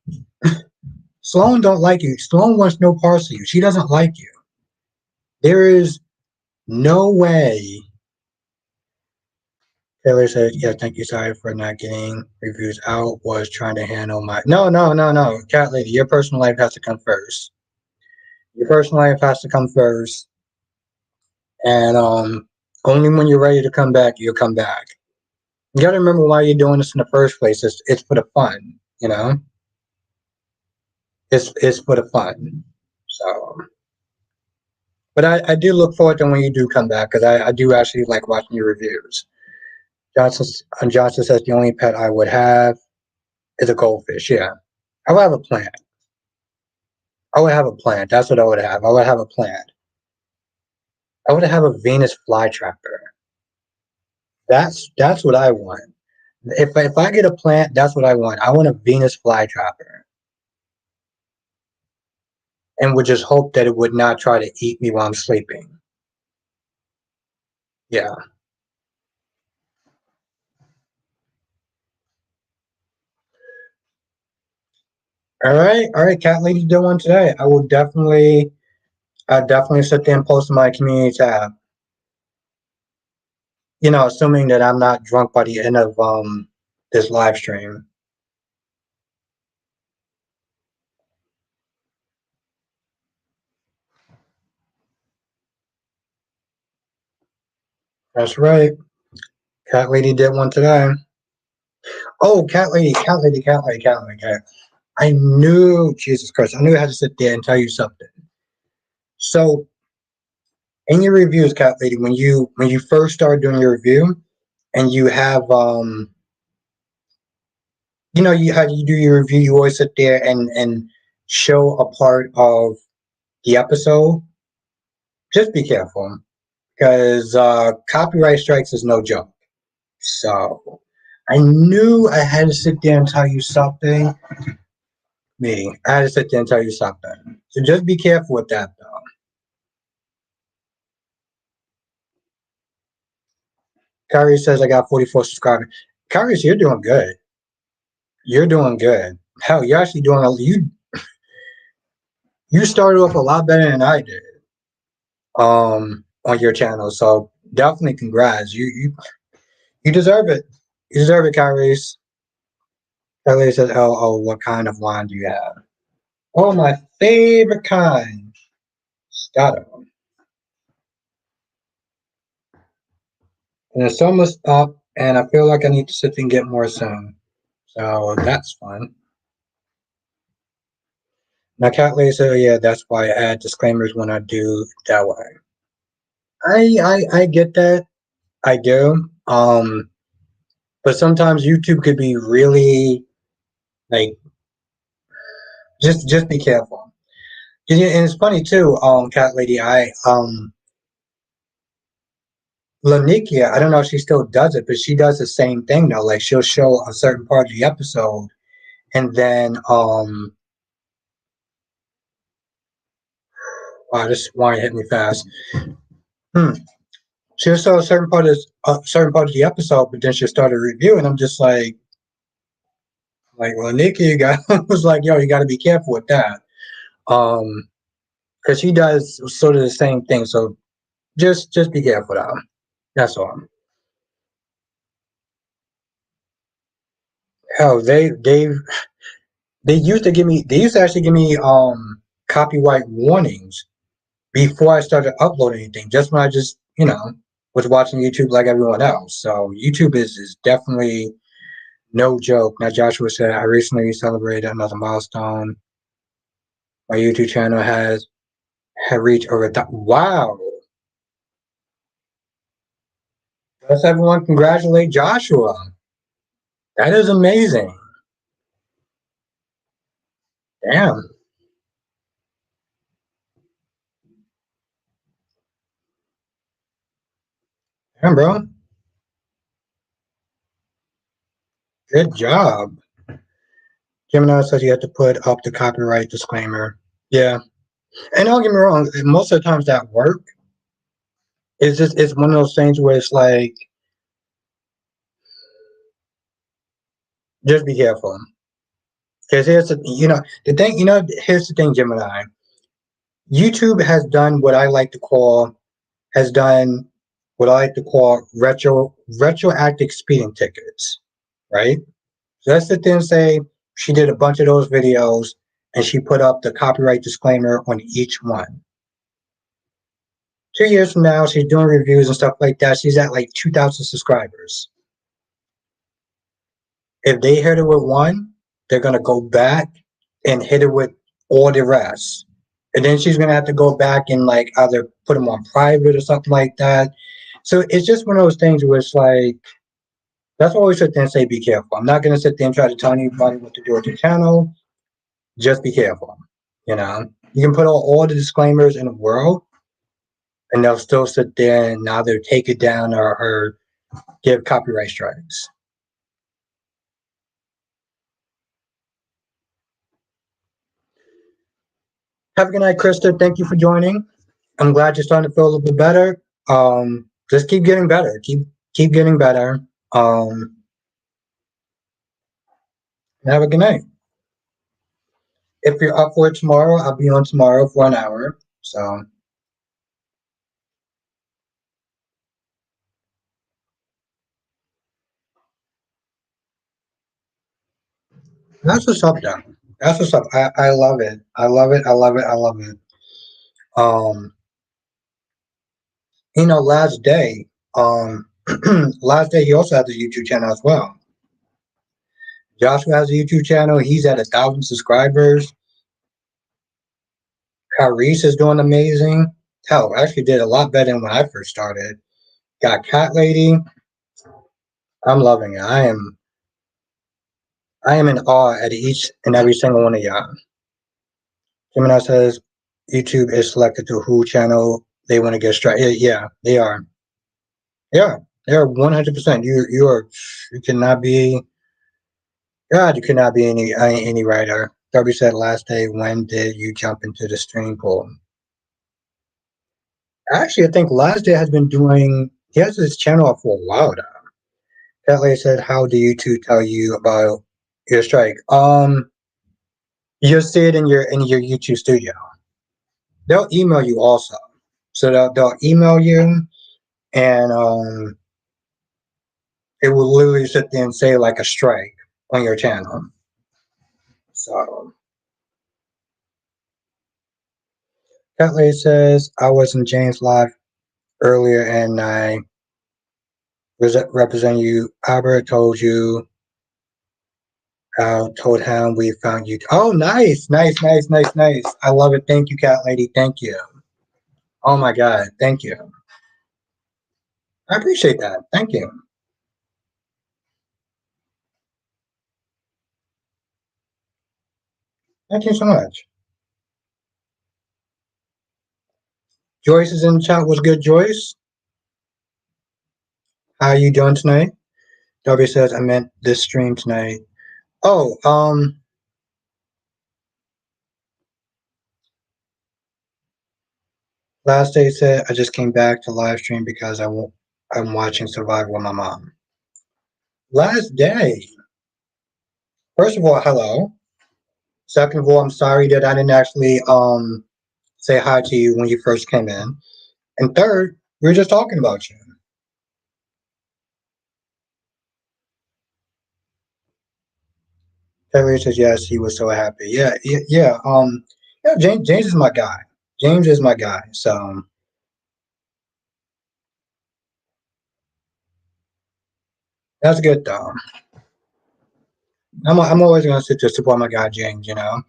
Sloane don't like you. Sloane wants no parts of you. She doesn't like you. There is no way. Taylor said, yeah, thank you. Sorry for not getting reviews out. Was trying to handle my. No, no, no, no. Cat lady, your personal life has to come first. Your personal life has to come first. And only when you're ready to come back, you'll come back. You got to remember why you're doing this in the first place. It's for the fun, you know? It's for the fun. So. But I do look forward to when you do come back because I do actually like watching your reviews. Johnson says the only pet I would have is a goldfish. Yeah, I would have a plant. I would have a plant. That's what I would have. I would have a plant. I would have a Venus flytrapper. That's what I want. If I get a plant, that's what I want. I want a Venus flytrapper, and would just hope that it would not try to eat me while I'm sleeping. Yeah. All right, cat lady, do one today. I definitely sit there and post in my community tab. Assuming that I'm not drunk by the end of this live stream. That's right. Cat lady did one today. Oh, cat lady, cat lady, cat lady, cat lady, cat. I knew, Jesus Christ, I knew I had to sit there and tell you something. So, in your reviews, cat lady, when you first start doing your review, and you have you how you do your review, you always sit there and show a part of the episode. Just be careful because copyright strikes is no joke. So I knew I had to sit there and tell you something. I had to sit there and tell you something. So just be careful with that, though. Kyrie says I got 44 subscribers. Kyrie, you're doing good. You're doing good. Hell, you're actually doing you. You started off a lot better than I did. On your channel, so definitely congrats. You deserve it. You deserve it, Kyrie. Kyrie says, "Oh, what kind of wine do you have?" Oh, my favorite kind. Scotto. And the summer's up, and I feel like I need to sit and get more sun. So that's fun. Now, Cat Lady said, oh, yeah, that's why I add disclaimers when I do that way. I get that. I do. But sometimes YouTube could be really like just be careful. And it's funny too, Cat Lady. Lanikia, I don't know if she still does it, but she does the same thing though. Like she'll show a certain part of the episode, and then wow, this wine hit me fast. Hmm. She'll show a certain part of the episode, but then she'll start a review, and I'm just like, well, Nikki, you got was like, yo, you got to be careful with that, because she does sort of the same thing. So just be careful, though. That's all. Hell, they used to actually give me copyright warnings before I started uploading anything. Just when I just was watching YouTube like everyone else. So YouTube is definitely no joke. Now Joshua said I recently celebrated another milestone. My YouTube channel had reached over wow. Let's everyone congratulate Joshua. That is amazing. Damn. Damn, bro. Good job. Gemini says you have to put up the copyright disclaimer. Yeah. And don't get me wrong, most of the times that work. It's one of those things where it's like just be careful. Because here's the thing, Gemini. YouTube has done what I like to call retroactive speeding tickets, right? So let's sit there and say she did a bunch of those videos and she put up the copyright disclaimer on each one. 2 years from now, she's doing reviews and stuff like that. She's at like 2,000 subscribers. If they hit her with one, they're gonna go back and hit her with all the rest. And then she's gonna have to go back and like either put them on private or something like that. So it's just one of those things where it's like that's why I always sit there and say be careful. I'm not gonna sit there and try to tell anybody what to do with your channel. Just be careful. You know, you can put all the disclaimers in the world, and they'll still sit there and either take it down or give copyright strikes. Have a good night, Krista. Thank you for joining. I'm glad you're starting to feel a little bit better. Just keep getting better. Keep getting better. Um, have a good night. If you're up for it tomorrow, I'll be on tomorrow for an hour. So that's what's up, though. That's what's up. I love it. I love it. I love it. I love it. Um, last day, um, last day he also has a YouTube channel as well. Joshua has a YouTube channel. He's at 1,000 subscribers. Kyrese is doing amazing. Hell, actually did a lot better than when I first started. Got Cat Lady. I'm loving it. I am in awe at each and every single one of y'all. Gemini says YouTube is selected to who channel they want to get straight. Yeah, they are. Yeah, they are 100%. You cannot be God. You cannot be any writer. Darby said last day. When did you jump into the stream pool? Actually, I think last day has been doing. He has his channel up for a while now. That lady said, "How do you two tell you about your strike?" You see it in your YouTube studio. they'll email you also. So they'll email you, and it will literally sit there and say like a strike on your channel. So Cat Lady says I was in James live earlier and I represent you. Albert told you. Told him we found you. Oh, nice, nice, nice, nice, nice. I love it. Thank you, Cat Lady. Thank you. Oh my God. Thank you. I appreciate that. Thank you. Thank you so much. Joyce is in the chat. What's good, Joyce? How are you doing tonight? Darby says I meant this stream tonight. Oh, last day said I just came back to live stream because I'm watching Survivor with my mom. Last day. First of all, hello. Second of all, I'm sorry that I didn't actually say hi to you when you first came in. And third, we were just talking about you. Taylor says yes, he was so happy. Yeah, yeah. Yeah, James is my guy. James is my guy. So that's good though. I'm always gonna sit to support my guy James. You know.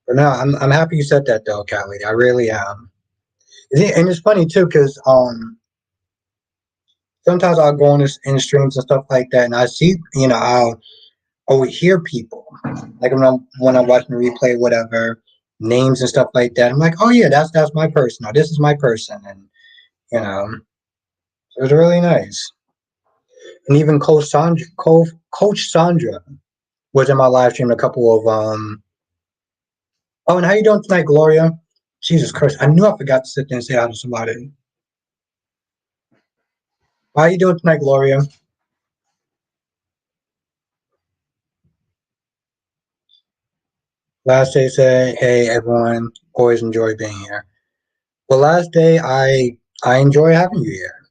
But no, I'm happy you said that though, Callie. I really am. And it's funny too, because sometimes I'll go in streams and stuff like that, and I see, I would hear people like when I'm watching the replay, whatever names and stuff like that. I'm like, oh yeah, that's my person. Or this is my person, and you know, it was really nice. And even Coach Sandra was in my live stream. A couple of Oh, and how you doing tonight, Gloria? Jesus Christ, I knew I forgot to sit there and say hi to somebody. How you doing tonight, Gloria? Last day said, hey everyone, always enjoy being here. Well, last day I enjoy having you here.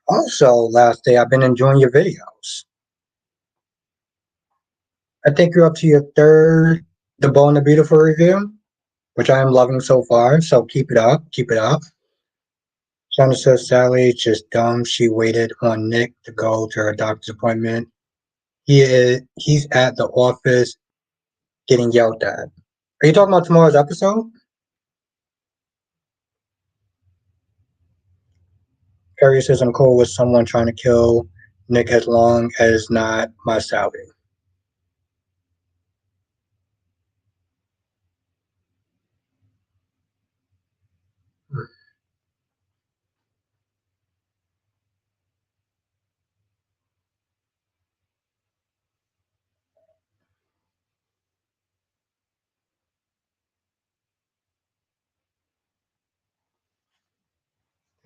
Also, last day I've been enjoying your videos. I think you're up to your third The Bold and the Beautiful review, which I am loving so far. So keep it up, keep it up. Sandra says Sally is just dumb. She waited on Nick to go to her doctor's appointment. He's at the office getting yelled at. Are you talking about tomorrow's episode? Carrie says I'm cool with someone trying to kill Nick as long as not my Sally.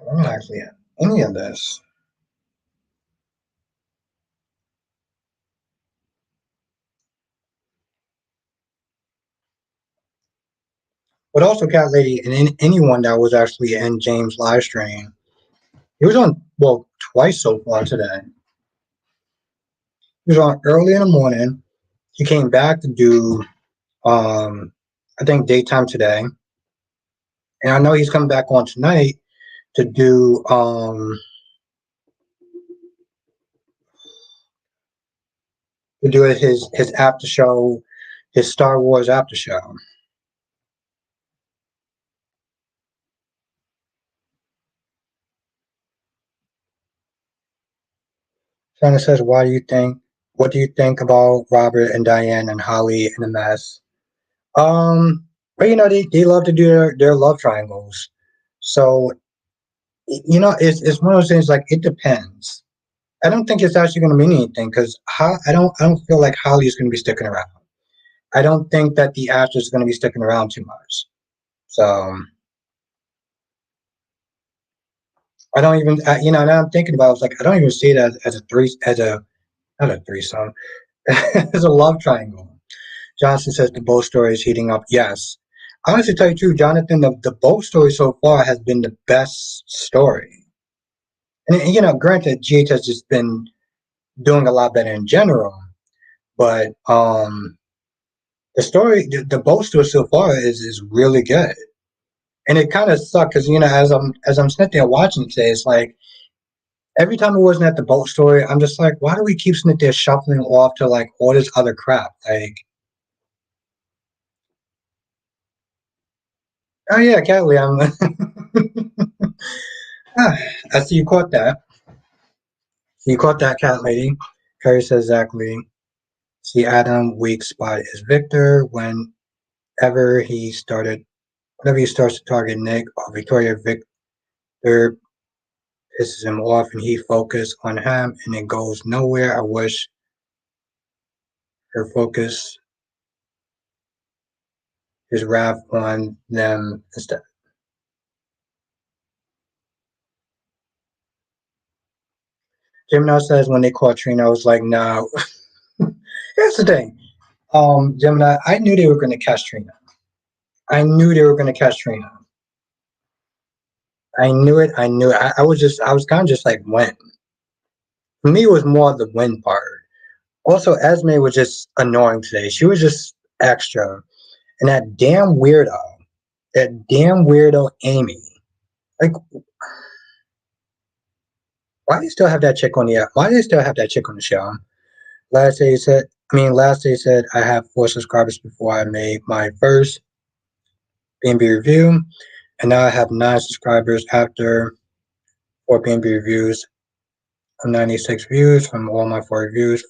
I don't actually have any of this. But also, Cat Lady, and anyone that was actually in James' live stream, he was on, well, twice so far today. He was on early in the morning. He came back to do, I think, daytime today. And I know he's coming back on tonight to do his after show, his Star Wars after show. Shannon says, "Why do you think? What do you think about Robert and Diane and Holly in a mess?" But they love to do their love triangles. So it's one of those things. Like it depends. I don't think it's actually going to mean anything because I don't feel like Holly is going to be sticking around. I don't think that the actor is going to be sticking around too much. So I don't even now I'm thinking about it, I was like I don't even see it as a three as a not a threesome It's a love triangle. Johnson says the boat story is heating up. Yes. Honestly, tell you the truth, Jonathan, the boat story so far has been the best story. And granted, GH has just been doing a lot better in general, but the story, the boat story so far is really good. And it kind of sucked because as I'm sitting there watching today, it's like every time it wasn't at the boat story, I'm just like, why do we keep sitting there shuffling off to like all this other crap? Like, oh yeah, Kelly, I'm. Ah, I see you caught that. You caught that, cat lady. Carrie says exactly. See, Adam weak spot is Victor. He started, whenever he starts to target Nick or Victoria, Victor pisses him off, and he focuses on him, and it goes nowhere. I wish her focus his wrath on them instead. Gemini says when they caught Trina, I was like, no. Here's the thing. Gemini, I knew they were going to catch Trina. I knew they were going to catch Trina. I knew it. I knew it. I was kind of just like, when? For me, it was more the win part. Also, Esme was just annoying today. She was just extra. And that damn weirdo Amy. Like, why do you still have that chick on the Why do you still have that chick on the show? Last day he said I have 4 subscribers before I made my first B&B review, and now I have 9 subscribers after 4 B&B reviews. 96 views from all my 4 reviews.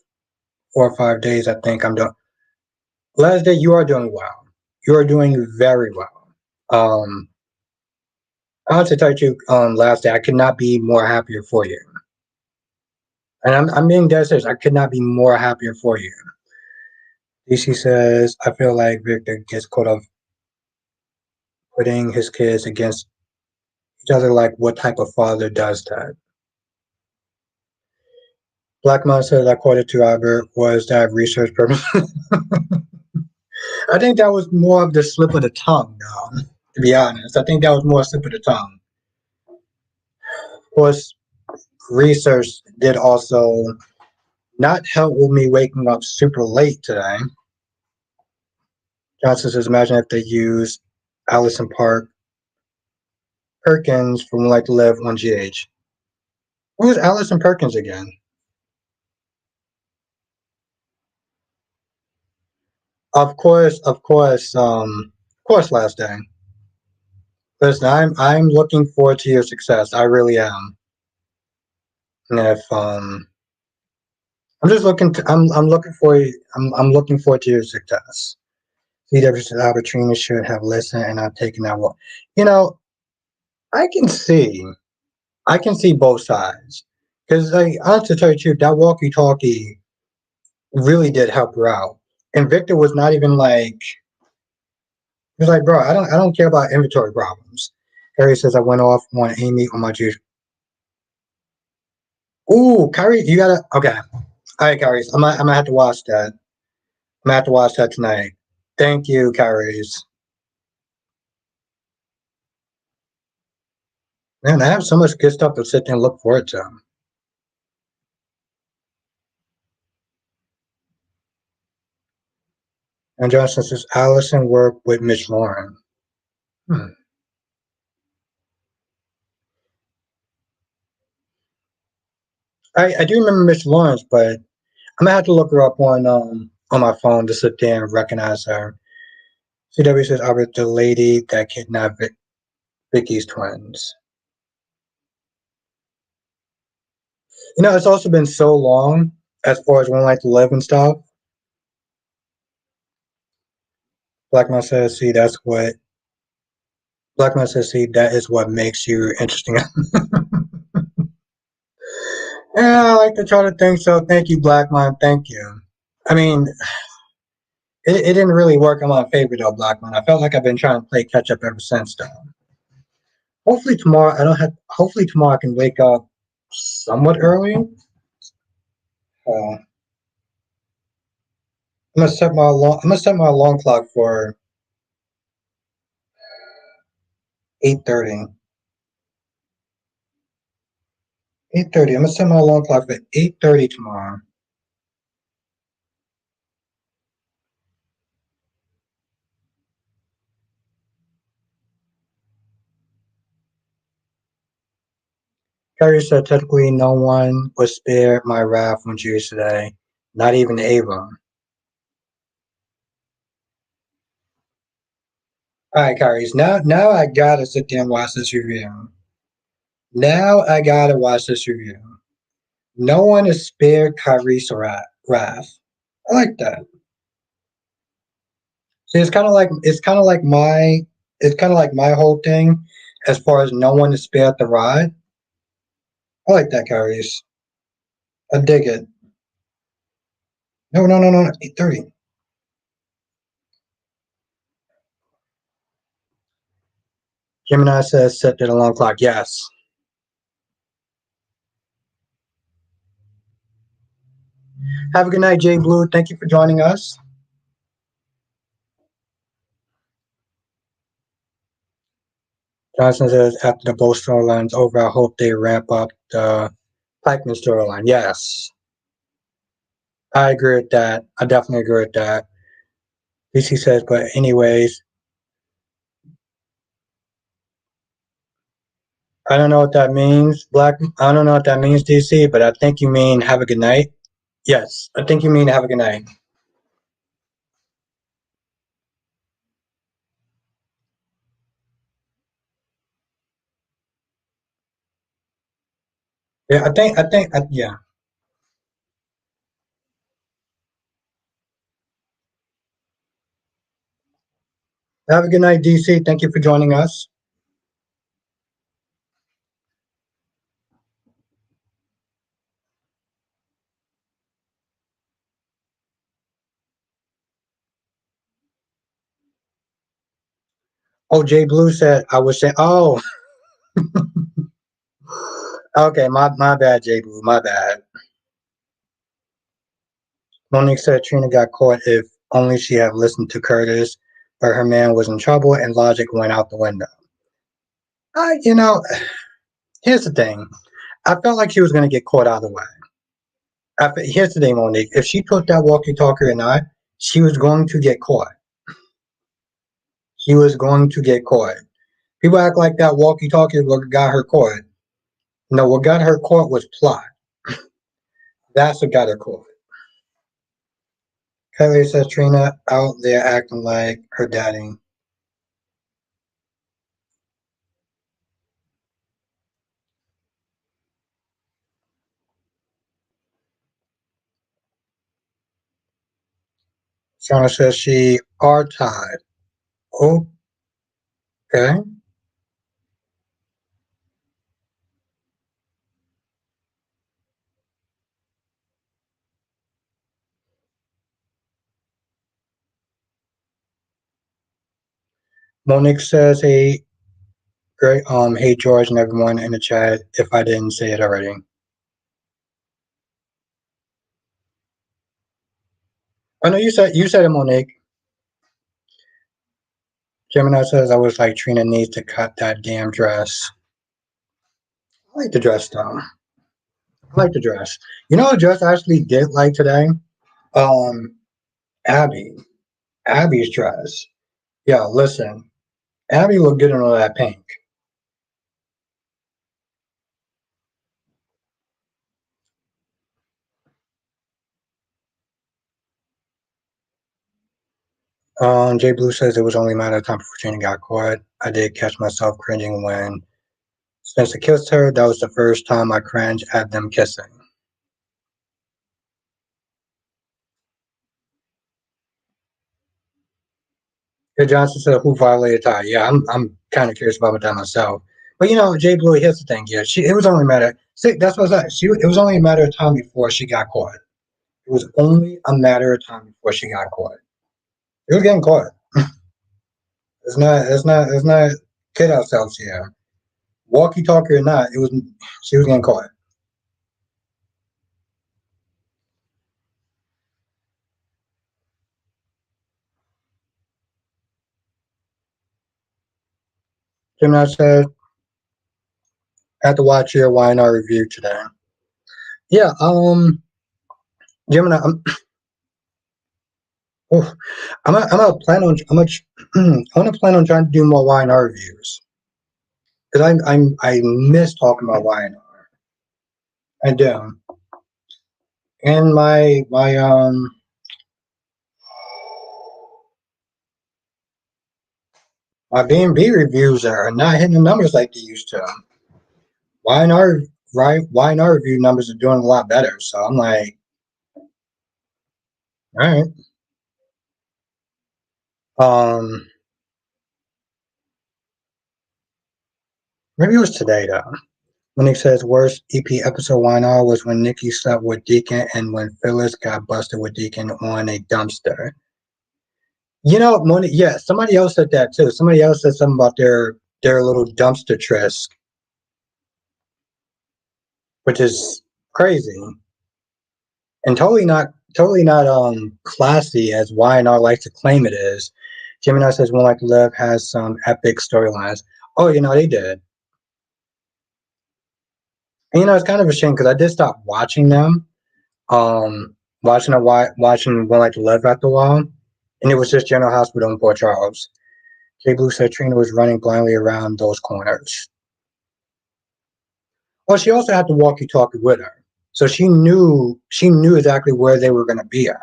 4 or 5 days, I think I'm done. Last day, you are doing well. You are doing very well. Um, I want to tell you, last day, I could not be more happier for you. And I'm being dead serious. I could not be more happier for you. DC says, I feel like Victor gets caught up putting his kids against each other. Like, what type of father does that? Black Man says, I quoted to Albert, was that research purpose? I think that was more of the slip of the tongue, though, to be honest. I think that was more slip of the tongue. Of course, research did also not help with me waking up super late today. Johnson says, imagine if they use Allison Perkins from Like to Live on GH. Who is Allison Perkins again? Of course, last day. Listen, I'm looking forward to your success. I really am. And if I'm just looking to, I'm looking for I'm looking forward to your success. CW said Albertina should have listened and not taken that walk. You know, I can see I can see both sides. Because like, I have to tell you the truth, that walkie-talkie really did help her out. And Victor was not even like he was like, bro, I don't care about inventory problems. Harry says I went off on Amy on my juice. Ooh, Kyrie, you gotta okay. All right, Kyrie, I'm gonna have to watch that. I'm gonna have to watch that tonight. Thank you, Kyrie. Man, I have so much good stuff to sit there and look forward to. And Johnson says Allison worked with Mitch Lauren. Hmm. I do remember Mitch Lawrence, but I'm gonna have to look her up on my phone to sit there and recognize her. CW says I was the lady that kidnapped Vicky's twins. It's also been so long as far as One Life to Live and stuff. Black Man says, see, that's what Black Man says, see, that is what makes you interesting. Yeah, I like to try to think so. Thank you, Black Man. Thank you. I mean, it didn't really work in my favor though, Black Man. I felt like I've been trying to play catch up ever since though. Hopefully tomorrow I don't have. Hopefully tomorrow I can wake up somewhat early. Uh, I'm gonna set my alarm clock for 8:30. 8:30. I'm gonna set my alarm clock for 8:30 tomorrow. Carrie said technically no one was spared my wrath on Tuesday, not even Ava. All right, Carries. Now I gotta sit there and watch this review. Now I gotta watch this review. No one is spared Kyrie's wrath. I like that. See, it's kind of like my whole thing, as far as no one is spared the ride. I like that, Kyrie's. I dig it. No. 8:30. Gemini says set the alarm clock. Yes. Have a good night, Jay Blue. Thank you for joining us. Johnson says after the Bull storyline's over, I hope they ramp up the Pikeman storyline. Yes, I agree with that. I definitely agree with that. DC says, but anyways, I don't know what that means, Black. I don't know what that means, DC, but I think you mean have a good night. Yes, I think you mean have a good night. Yeah, yeah. Have a good night, DC. Thank you for joining us. Oh, Jay Blue said I was saying. Oh, okay. My bad, Jay Blue. My bad. Monique said Trina got caught if only she had listened to Curtis, but her man was in trouble and logic went out the window. You know, here's the thing. I felt like she was going to get caught either way. Here's the thing, Monique. If she put that walkie-talkie or not, she was going to get caught. She was going to get caught. People act like that walkie-talkie what got her caught. No, what got her caught was plot. That's what got her caught. Kelly says Trina out there acting like her daddy. Shauna says she are tied. Okay. Monique says, "Hey, great, hey George and everyone in the chat. If I didn't say it already, I know you said it, Monique." Gemini says, "I was like Trina needs to cut that damn dress. I like the dress though. I like the dress. You know what dress I actually did like today? Um, Abby. Abby's dress. Yeah, listen, Abby looked good in all that pink. Jay Blue says it was only a matter of time before Trina got caught. I did catch myself cringing when Spencer kissed her. That was the first time I cringed at them kissing. Yeah, Johnson said, "Who violated Ty?" Yeah, I'm kind of curious about that myself. But you know, Jay Blue, here's the thing. Yeah, it was only a matter. See, that's what I said. It was only a matter of time before she got caught. It was only a matter of time before she got caught. It was getting caught. It's not. Kid ourselves here. Walkie talkie or not, it was. She was getting caught. Gemini said, I had to watch your YNR review today. Yeah, Gemini, oh, I'm gonna plan on, I want to plan on trying to do more YNR reviews. Because I miss talking about YNR. I do. And my B&B reviews are not hitting the numbers like they used to. YNR, right? YNR review numbers are doing a lot better. So I'm like, all right. Um, Maybe it was today though. When he says worst EP episode YNR was when Nikki slept with Deacon and when Phyllis got busted with Deacon on a dumpster. You know, yeah, somebody else said that too. Somebody else said something about their little dumpster tryst, which is crazy and totally not classy as YNR likes to claim it is. Gemini says One Like to Live has some epic storylines. Oh, they did. And, it's kind of a shame because I did stop watching them. Watching One Like to Live after a while, and it was just General Hospital in Port Charles. Jay Blue said Trina was running blindly around those corners. Well, she also had the walkie-talkie with her, so she knew exactly where they were going to be at.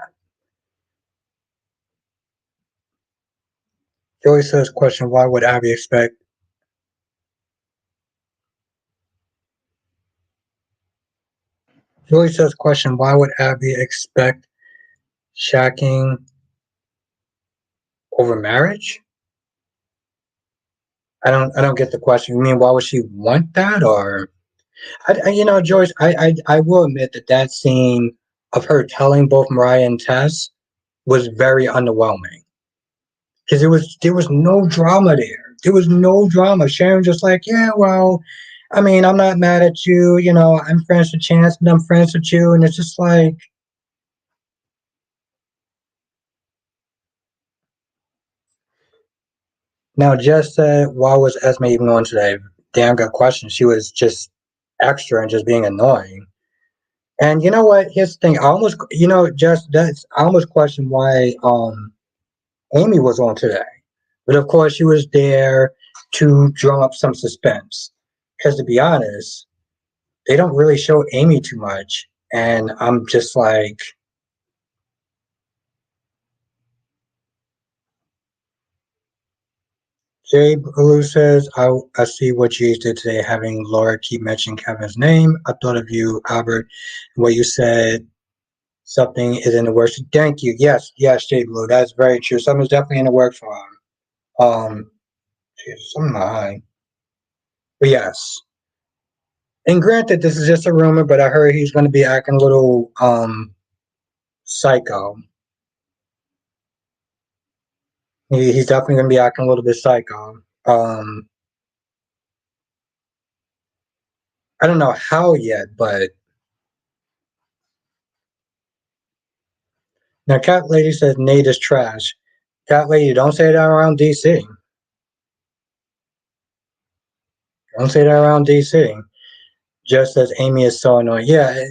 Joey says, "Question: Why would Abby expect?" Joey says, "Question: Why would Abby expect shacking over marriage?" I don't get the question. You mean why would she want that, or Joyce? I will admit that scene of her telling both Mariah and Tess was very underwhelming because there was no drama there. There was no drama. Sharon just like, yeah, well, I mean, I'm not mad at you. I'm friends with Chance, and I'm friends with you, and it's just like. Now, Jess said, why was Esme even on today? Damn good question. She was just extra and just being annoying. And you know what? Here's the thing. I almost question why Amy was on today. But of course, she was there to drum up some suspense. Because to be honest, they don't really show Amy too much. And I'm just like, Jay Blue says, I see what you did today, having Laura keep mentioning Kevin's name. I thought of you, Albert, what you said. Something is in the works. Thank you. Yes, Jay Blue. That's very true. Something's definitely in the works for him. Something behind. But yes. And granted, this is just a rumor, but I heard he's going to be acting a little psycho. He's definitely going to be acting a little bit psycho. I don't know how yet, but now Cat Lady says Nate is trash. Cat Lady, don't say that around DC. Don't say that around DC. Just as Amy is so annoying. Yeah,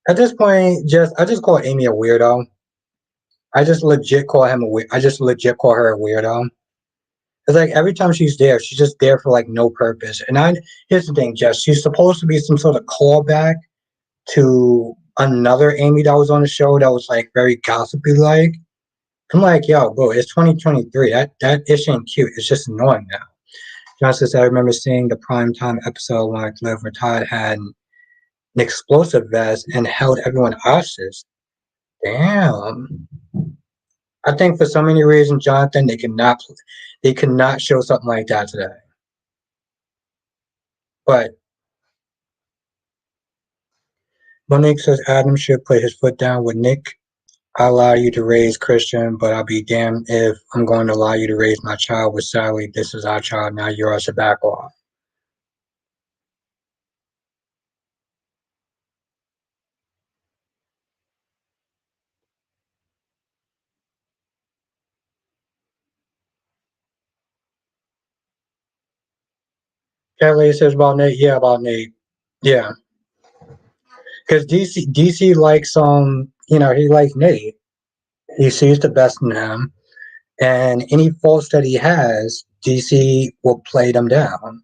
at this point, I just call Amy a weirdo. I just legit call her a weirdo. It's like every time she's there, she's just there for like no purpose. And here's the thing, Jess, she's supposed to be some sort of callback to another Amy that was on the show that was like very gossipy like. I'm like, yo, bro, it's 2023. That ish ain't cute. It's just annoying now. John says, I remember seeing the primetime episode when I lived where Todd had an explosive vest and held everyone hostage. Damn. I think for so many reasons, Jonathan, they cannot show something like that today. But Monique says Adam should put his foot down with Nick. I allow you to raise Christian, but I'll be damned if I'm going to allow you to raise my child with Sally. This is our child, now yours to back off. Kelly says about Nate. Yeah, about Nate. Yeah, because DC likes he likes Nate. He sees the best in him, and any faults that he has, DC will play them down.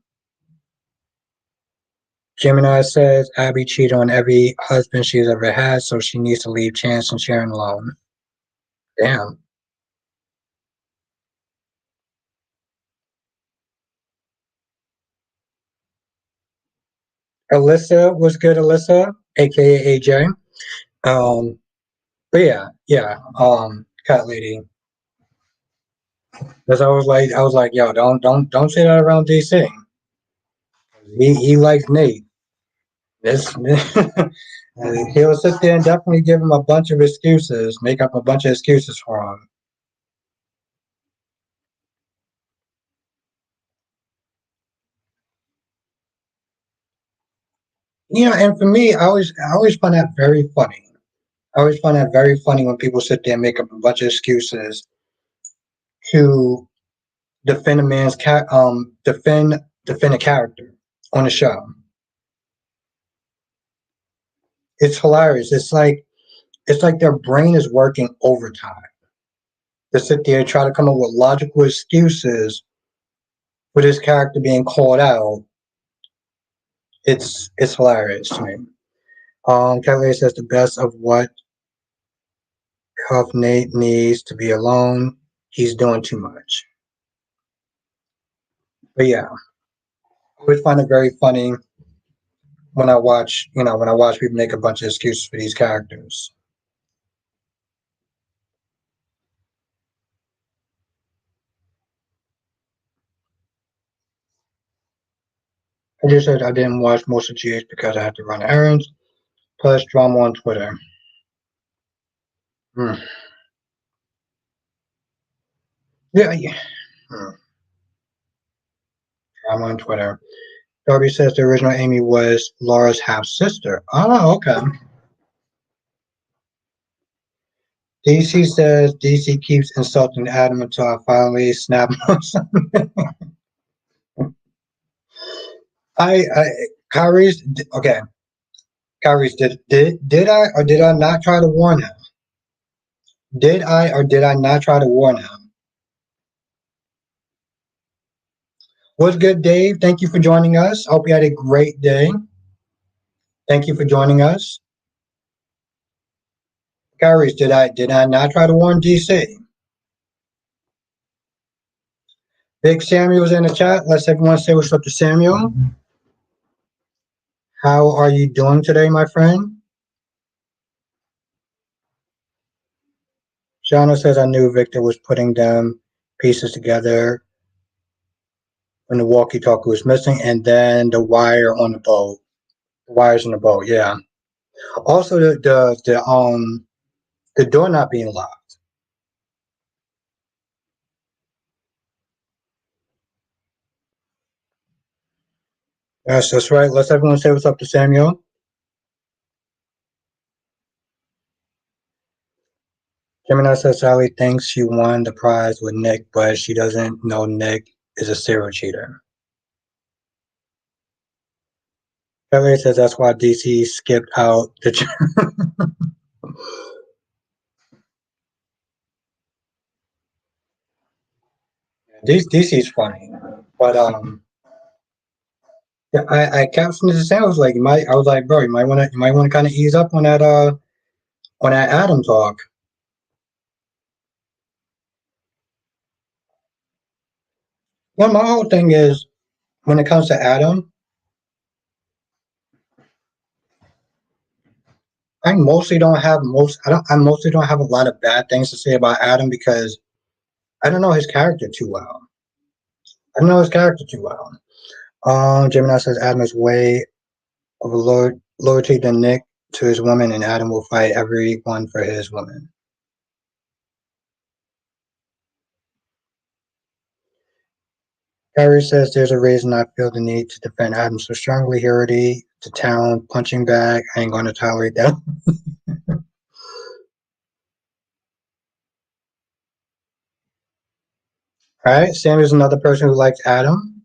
Gemini says Abby cheated on every husband she's ever had, so she needs to leave Chance and Sharon alone. Damn. Alyssa was good, Alyssa, aka AJ. Um, but yeah. Cat lady. Because I was like, yo, don't say that around DC. He likes Nate. This he'll sit there and definitely give him a bunch of excuses, make up a bunch of excuses for him. And for me, I always find that very funny. I always find that very funny when people sit there and make up a bunch of excuses to defend a man's defend a character on a show. It's hilarious. It's like their brain is working overtime to sit there and try to come up with logical excuses for this character being called out. It's hilarious to me. Kelly says the best of what Huff Nate needs to be alone. He's doing too much. But yeah, I always find it very funny when I watch people make a bunch of excuses for these characters. I just said I didn't watch most of GH because I had to run errands, plus drama on Twitter. Hmm. Yeah. Hmm. Drama on Twitter. Darby says the original Amy was Laura's half sister. Oh, okay. DC says DC keeps insulting Adam until I finally snap. I Kyrie's okay. Kyrie's did I or did I not try to warn him? Did I or did I not try to warn him? What's good, Dave? Thank you for joining us. Hope you had a great day. Thank you for joining us. Kyrie's did I not try to warn DC? Big Samuel's in the chat. Let's everyone say what's up to Samuel. How are you doing today, my friend? Shauna says I knew Victor was putting them pieces together when the walkie-talkie was missing, and then the wire on the boat. The wires on the boat, yeah. Also, the door not being locked. Yes, that's right. Let's everyone say what's up to Samuel. Gemini says Sally thinks she won the prize with Nick, but she doesn't know Nick is a serial cheater. Kelly says that's why DC skipped out DC's funny, but yeah, I captioned it the same. I was like, I was like, bro, you might want to kind of ease up on that Adam talk. My whole thing is when it comes to Adam, I mostly don't have a lot of bad things to say about Adam because I don't know his character too well. I don't know his character too well. Gemini says Adam is way of a loyalty than Nick to his woman, and Adam will fight everyone for his woman. Kyrie says there's a reason I feel the need to defend Adam so strongly. He already to town punching bag. I ain't gonna tolerate that. All right, Sam is another person who likes Adam.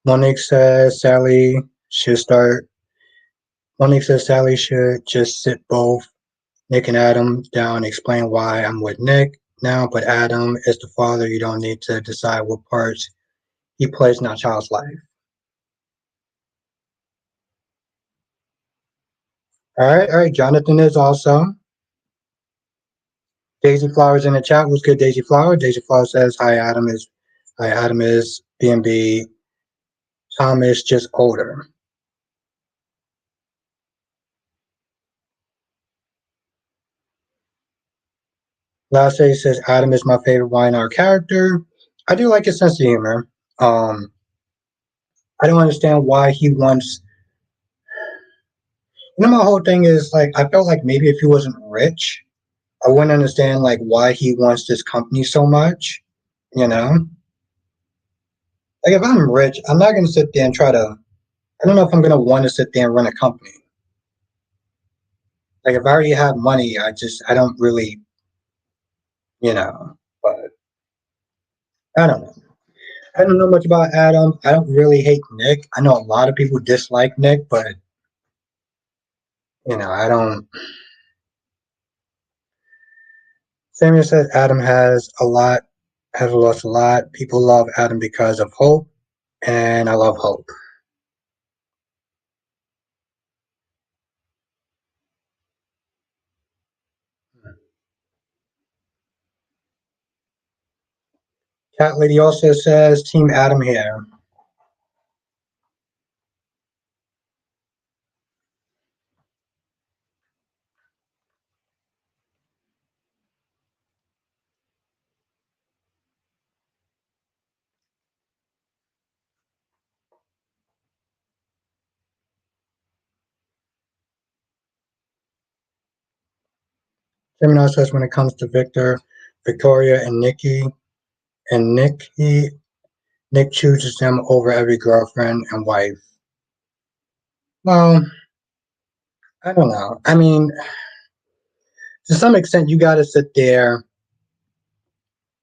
Monique says Sally should start. Monique says Sally should just sit both Nick and Adam down, explain why I'm with Nick now, but Adam is the father. You don't need to decide what parts he plays in our child's life. All right. Jonathan is also. Daisy Flowers in the chat. What's good, Daisy Flower? Daisy Flower says, hi, Adam is B&B. Tom is just older. Last day says, Adam is my favorite YNR character. I do like his sense of humor. Um, I don't understand why he wants, my whole thing is like, I felt like maybe if he wasn't rich, I wouldn't understand like why he wants this company so much, you know? Like if I'm rich, I'm not gonna sit there and try to I don't know if I'm gonna want to sit there and run a company. Like if I already have money, I don't really, but I don't know. I don't know much about Adam. I don't really hate Nick. I know a lot of people dislike Nick, but I don't. Samuel says Adam has lost a lot. People love Adam because of Hope, and I love Hope. Cat Lady also says Team Adam here. Gemini says when it comes to Victoria, and Nick chooses them over every girlfriend and wife. Well, I don't know. I mean, to some extent, you got to sit there.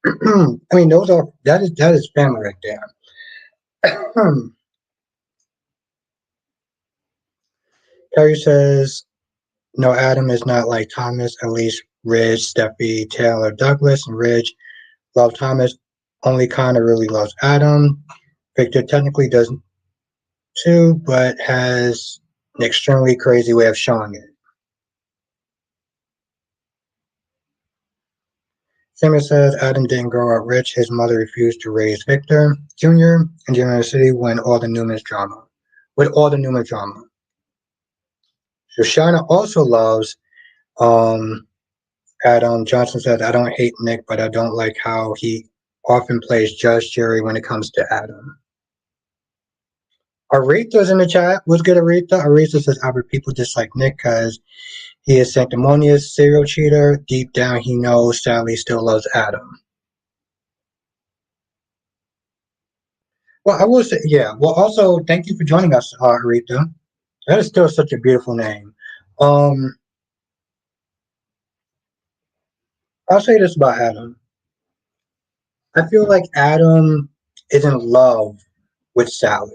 I mean, that is family right there. Terry says no. Adam is not like Thomas. At least Ridge, Steffi, Taylor, Douglas, and Ridge love Thomas. Only Connor really loves Adam. Victor technically doesn't too, but has an extremely crazy way of showing it. Samuel says Adam didn't grow up rich. His mother refused to raise Victor Jr. in University when all the Newman's drama. With all the Newman drama. Shoshana also loves um, Adam. Johnson says, I don't hate Nick, but I don't like how he often plays Judge Jury when it comes to Adam. Aretha's in the chat. What's good, Aretha? Aretha says, Albert, people dislike Nick because he is sanctimonious, serial cheater. Deep down, he knows Sally still loves Adam. Well, I will say, yeah. Well, also, thank you for joining us, Aretha. That is still such a beautiful name. Um, I'll say this about Adam. I feel like Adam is in love with Sally,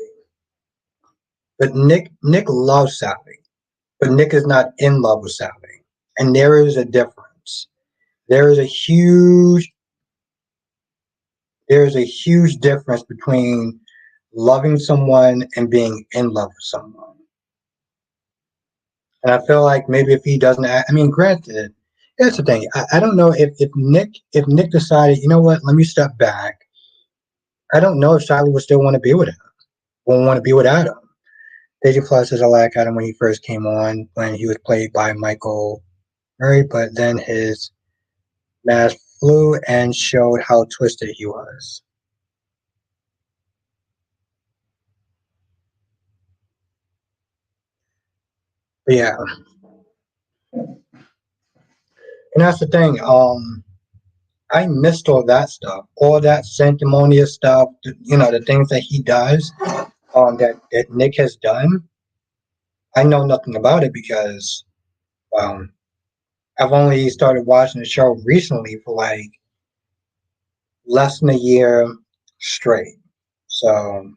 but Nick loves Sally, but Nick is not in love with Sally, and there is a difference. There is a huge there is a huge difference between loving someone and being in love with someone. And I feel like maybe if he doesn't, I mean, granted, that's the thing. I don't know if Nick decided, you know what, let me step back. I don't know if Sally would still want to be with him, won't want to be with Adam. Deji Plus says I like Adam when he first came on, when he was played by Michael Murray, but then his mask flew and showed how twisted he was. But yeah, and that's the thing. I missed all that stuff, all that sanctimonious stuff. The things that he does, that Nick has done. I know nothing about it because um, I've only started watching the show recently for like less than a year straight. So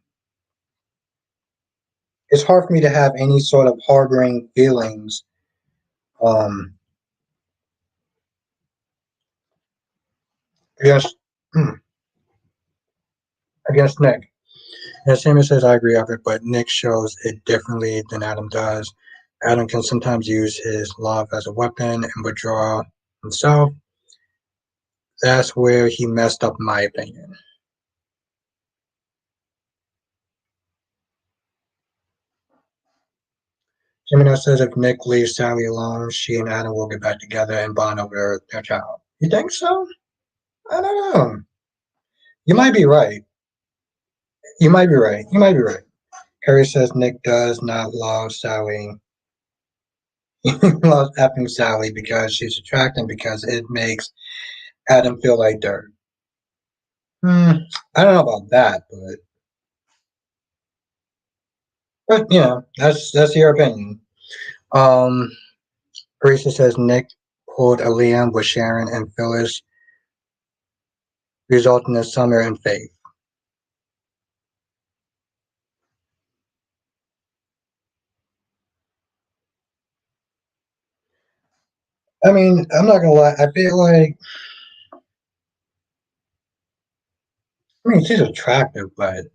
it's hard for me to have any sort of harboring feelings um against against Nick. And Samuel says, I agree, Albert, but Nick shows it differently than Adam does. Adam can sometimes use his love as a weapon and withdraw himself. That's where he messed up, in my opinion. Gemini says if Nick leaves Sally alone, she and Adam will get back together and bond over their child. You think so? I don't know. You might be right. You might be right. You might be right. Harry says Nick does not love Sally. He loves effing Sally because she's attractive because it makes Adam feel like dirt. Hmm, I don't know about that, but that's your opinion. Um, Teresa says Nick pulled a Liam with Sharon and Phyllis, resulting in Summer and Faith. I mean, I'm not gonna lie. I feel like, I mean, she's attractive, but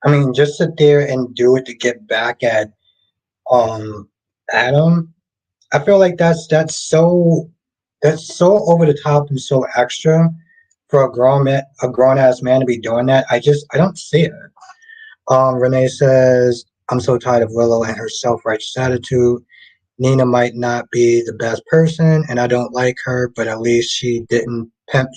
I mean, just sit there and do it to get back at um Adam. I feel like that's so over the top and so extra for a grown ass man to be doing that. I don't see it. Renee says, I'm so tired of Willow and her self righteous attitude. Nina might not be the best person, and I don't like her, but at least she didn't pimp.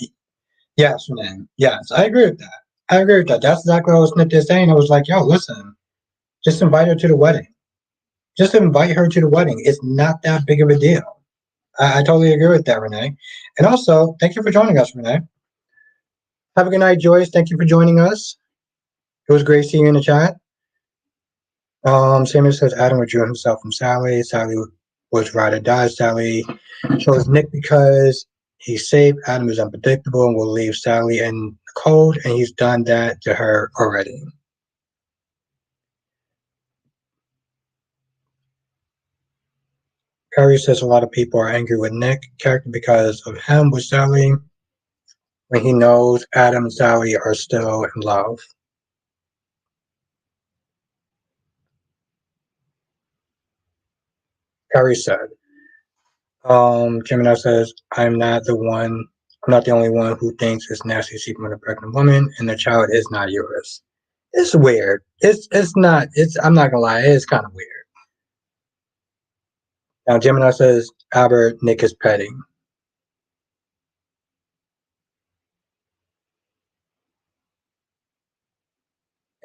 Yes, man. Yes, I agree with that. I agree with that. That's exactly what I was Smith saying. I was like, yo, listen, just invite her to the wedding. Just invite her to the wedding. It's not that big of a deal. I totally agree with that, Renee. And also, thank you for joining us, Renee. Have a good night, Joyce. Thank you for joining us. It was great seeing you in the chat. Samuel says Adam withdrew himself from Sally. Sally was ride or die. Sally chose Nick because he's safe. Adam is unpredictable and will leave Sally in the cold, and he's done that to her already. Curry says a lot of people are angry with Nick character because of him with Sally when he knows Adam and Sally are still in love. Curry said. Gemini says, I'm not the only one who thinks it's nasty sleeping with a pregnant woman and the child is not yours. It's weird. I'm not gonna lie, it's kind of weird. Now, Gemini says, Albert, Nick is petting.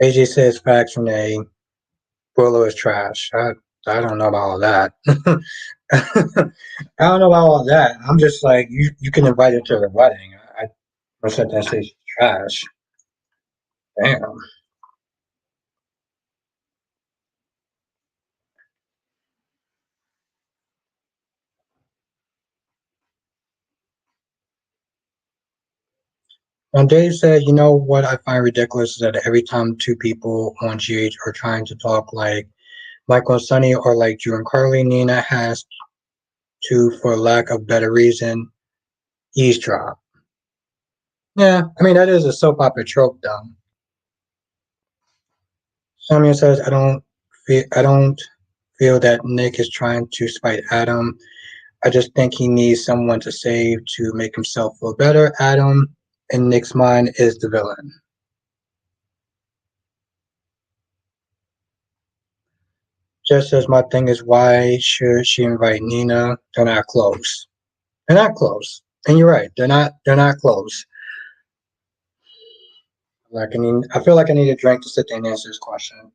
AJ says, facts, Renee, Willow is trash. I don't know about all that. I don't know about all that. I'm just like, you can invite her to the wedding. I said that she's trash. Damn. Now, Dave said, you know what I find ridiculous is that every time two people on GH are trying to talk like Michael and Sonny or like Drew and Carly, Nina has to, for lack of better reason, eavesdrop. Yeah, I mean, that is a soap opera trope, though. Samuel says, I don't feel that Nick is trying to spite Adam. I just think he needs someone to save to make himself feel better. Adam, in Nick's mind, is the villain. Just as my thing is, why should she invite Nina? They're not close. They're not close. And you're right. They're not close. I feel like I need a drink to sit there and answer this question.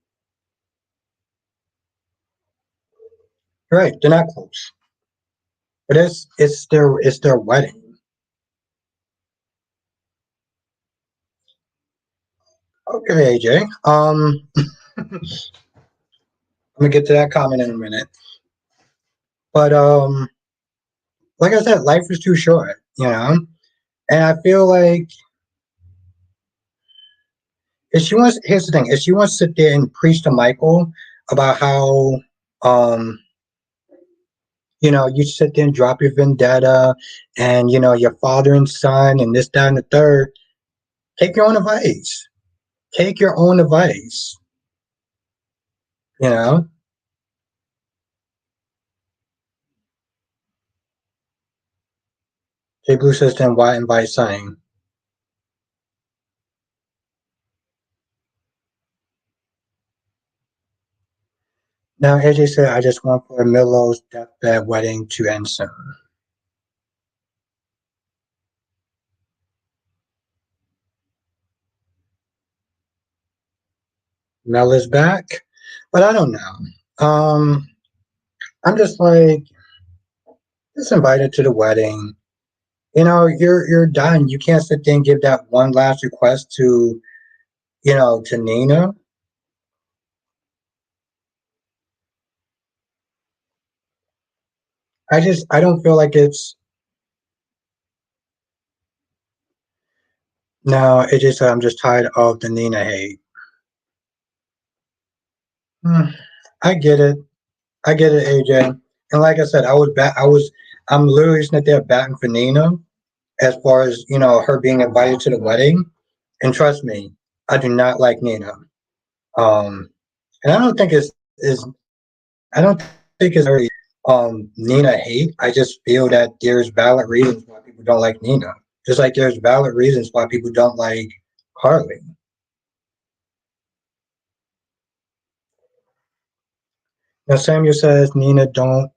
You're right. They're not close. But it's their wedding. Okay, AJ. I'm gonna get to that comment in a minute. But like I said, life is too short, And I feel like if she wants, here's the thing: if she wants to sit there and preach to Michael about how um you sit there and drop your vendetta and your father and son and this, that, and the third. Take your own advice. Take your own advice. You know? J Blue says then why invite saying. Now AJ said I just want for Milo's deathbed wedding to end soon. Mel is back. But I don't know. I'm just like just invited to the wedding. You're done. You can't sit there and give that one last request to Nina. I don't feel like it's no, it just I'm just tired of the Nina hate. Hmm, I get it. I get it, AJ. And like I said, I'm literally sitting there batting for Nina as far as, her being invited to the wedding. And trust me, I do not like Nina. Um and I don't think it's very Nina hate. I just feel that there's valid reasons why people don't like Nina. Just like there's valid reasons why people don't like Carly. Now Samuel says Nina don't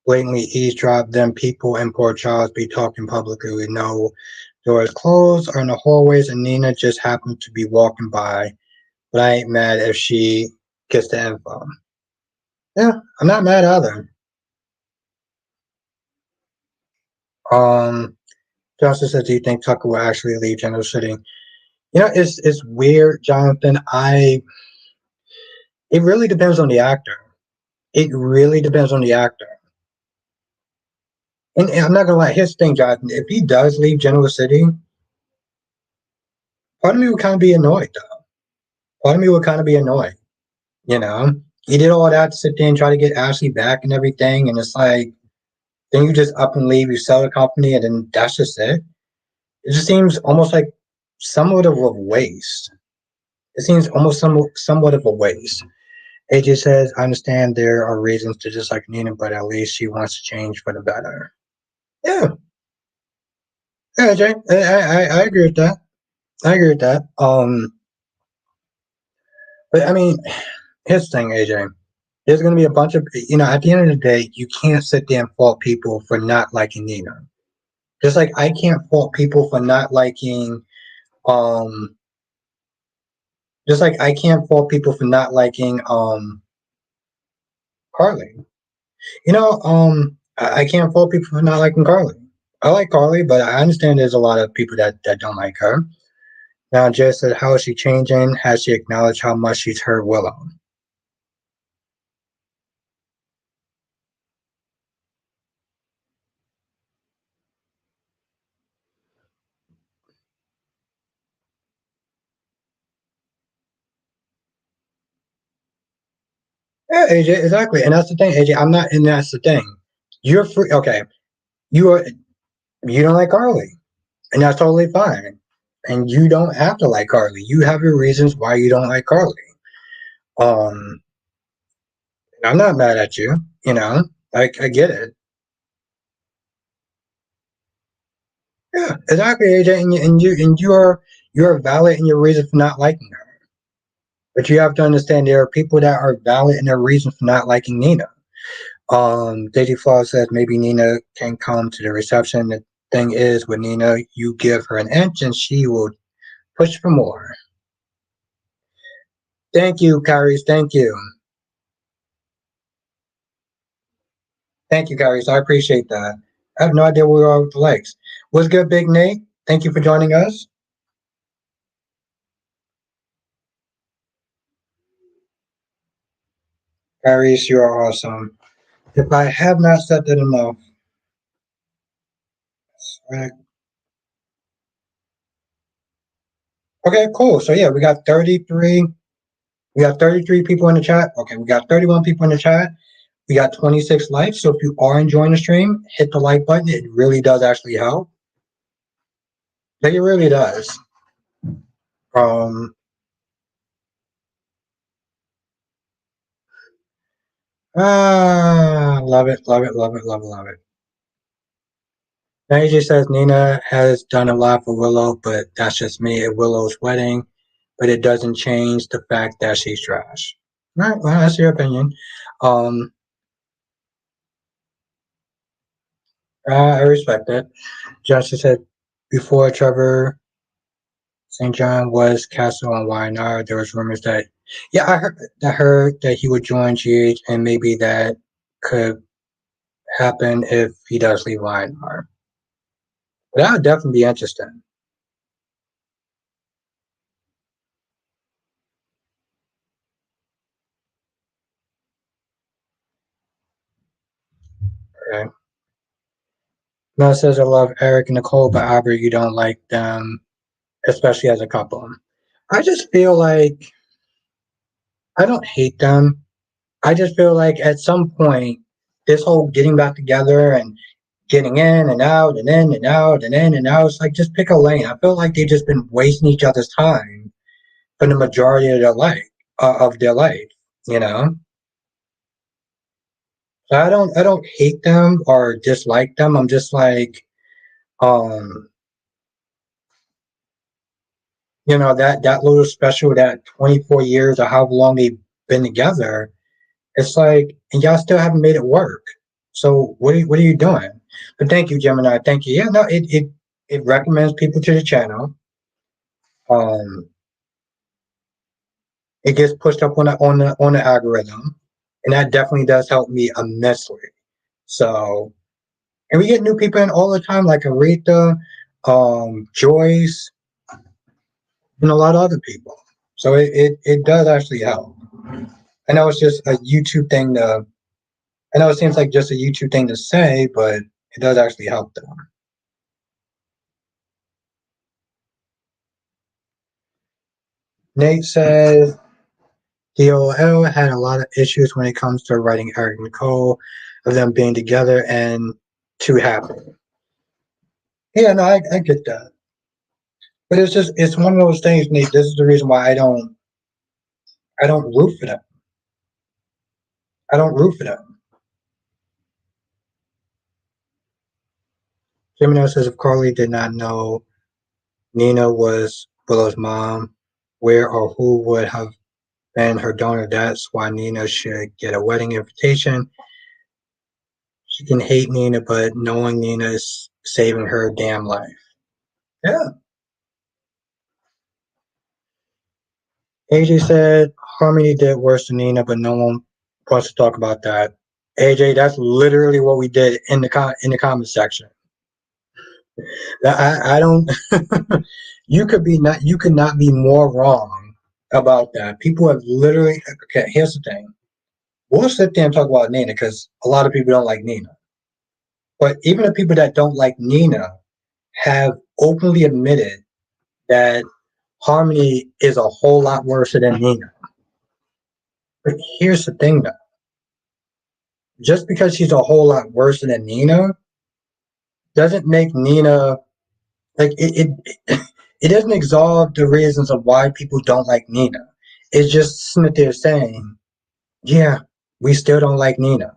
blatantly eavesdrop, then people and poor Charles be talking publicly with no doors closed or in the hallways, and Nina just happened to be walking by. But I ain't mad if she gets the info. Yeah, I'm not mad either. Um, Johnson says, "Do you think Tucker will actually leave General City?" It's weird, Jonathan. I It really depends on the actor. It really depends on the actor. And I'm not gonna lie. Here's the thing, Jonathan. If he does leave Genoa City, part of me would kind of be annoyed, though. Part of me would kind of be annoyed. You know, he did all that to sit there and try to get Ashley back and everything, and it's like, then you just up and leave, you sell the company, and then that's just it. It just seems almost like somewhat of a waste. It seems almost somewhat of a waste. AJ says, I understand there are reasons to dislike Nina, but at least she wants to change for the better. Yeah, yeah, AJ, I agree with that. I agree with that. But I mean, here's the thing, AJ. There's going to be a bunch of, at the end of the day, you can't sit there and fault people for not liking Nina. Just like I can't fault people for not liking, um, just like I can't fault people for not liking, Carly. I can't fault people for not liking Carly. I like Carly, but I understand there's a lot of people that don't like her. Now, Jess said, how is she changing? Has she acknowledged how much she's hurt Willow? Yeah, AJ, exactly. And that's the thing, AJ. I'm not, and that's the thing. You're free. Okay, you are. You don't like Carly, and that's totally fine. And you don't have to like Carly. You have your reasons why you don't like Carly. Um, I'm not mad at you. I get it. Yeah, exactly, AJ. And you're valid in your reason for not liking her. But you have to understand there are people that are valid in their reason for not liking Nina. Daisy Flaw says maybe Nina can come to the reception. The thing is, with Nina, you give her an inch and she will push for more. Thank you, Kyrie's. Thank you. Thank you, Kyrie's. I appreciate that. I have no idea where we are with the likes. What's good, Big Nate? Thank you for joining us. Kyrie's, you are awesome. If I have not said that enough, right. Okay, cool. So yeah, we got 33. We got 33 people in the chat. Okay, we got 31 people in the chat. We got 26 likes. So if you are enjoying the stream, hit the like button. It really does actually help. Like it really does. Um, love it, love it, love it, love it, love it. AJ says Nina has done a lot for Willow, but that's just me at Willow's wedding. But it doesn't change the fact that she's trash. All right, well, that's your opinion. Um, I respect it. Justice said before Trevor St. John was castle on YNR, there was rumors that, yeah, I heard that he would join GH, and maybe that could happen if he does leave YNR. But that would definitely be interesting. Okay. Mel says I love Eric and Nicole, but Aubrey, you don't like them, especially as a couple. I just feel like I don't hate them. I just feel like at some point, this whole getting back together and getting in and out and in and out and in and out, it's like just pick a lane. I feel like they've just been wasting each other's time for the majority of their life. You know, so I don't hate them or dislike them. I'm just like, um, that little special, that 24 years or however long they've been together. It's like, and y'all still haven't made it work. So what are you doing? But thank you, Gemini. Thank you. Yeah, no, it recommends people to the channel. Um, it gets pushed up on the algorithm, and that definitely does help me immensely. So, and we get new people in all the time, like Aretha, Joyce, and a lot of other people. So it does actually help. I know it's just a YouTube thing to. I know it seems like just a YouTube thing to say, but it does actually help them. Nate says DOL had a lot of issues when it comes to writing Eric and Nicole, of them being together and too happy. Yeah, no, I get that. But it's one of those things, Nate. This is the reason why I don't root for them. I don't root for them. Gemini says if Carly did not know Nina was Willow's mom, where or who would have been her donor? That's why Nina should get a wedding invitation. She can hate Nina, but knowing Nina is saving her damn life. Yeah. AJ said Harmony did worse than Nina, but no one wants to talk about that. AJ, that's literally what we did in the comment section. I don't. You could not be more wrong about that. People have literally. Okay, here's the thing. We'll sit there and talk about Nina because a lot of people don't like Nina. But even the people that don't like Nina have openly admitted that Harmony is a whole lot worse than Nina. But here's the thing, though. Just because she's a whole lot worse than Nina doesn't make Nina like it it doesn't absolve the reasons of why people don't like Nina. It's just sitting there saying, yeah, we still don't like Nina,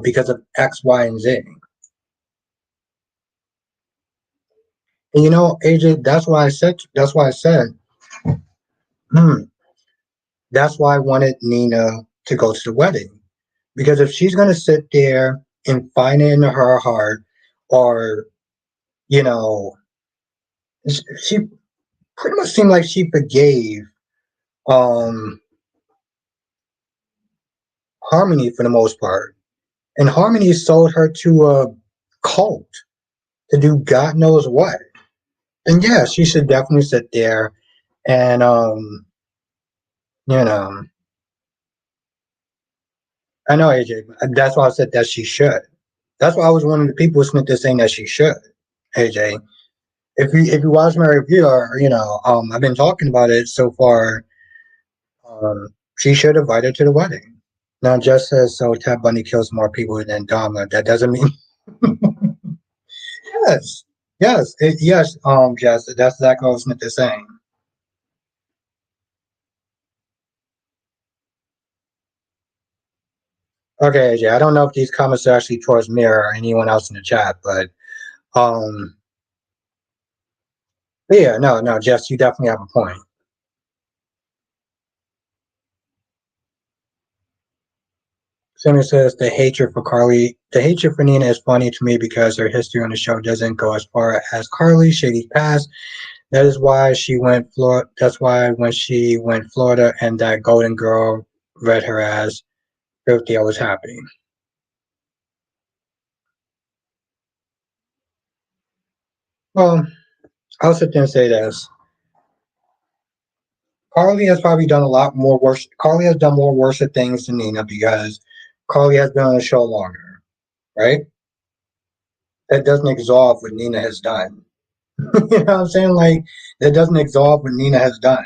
because of X, Y, and Z. And AJ, that's why I said, hmm, that's why I wanted Nina to go to the wedding. Because if she's gonna sit there and find it in her heart, or you know, she pretty much seemed like she forgave um Harmony for the most part. And Harmony sold her to a cult to do God knows what. And yeah, she should definitely sit there and you know I know AJ, that's why I said that she should. That's why I was one of the people who there saying that she should. AJ. If you watch my review, or I've been talking about it so far She should invite her to the wedding. Now, just says so. Ted Bundy kills more people than Dahmer. That doesn't mean yes, yes. Jess, that's exactly what Smith is saying. Okay, AJ. I don't know if these comments are actually towards me or anyone else in the chat, um, but yeah, no, Jess, you definitely have a point. Samuel says the hatred for Nina is funny to me because her history on the show doesn't go as far as Carly, Shady's past. That is why she went Florida. That's why when she went Florida and that Golden Girl read her as 50, I was happy. Well, I'll sit there and say this. Carly has probably done a lot more worse. Carly has done more worse things than Nina because Carly has been on the show longer, right? That doesn't absolve what Nina has done. You know what I'm saying? Like that doesn't absolve what Nina has done.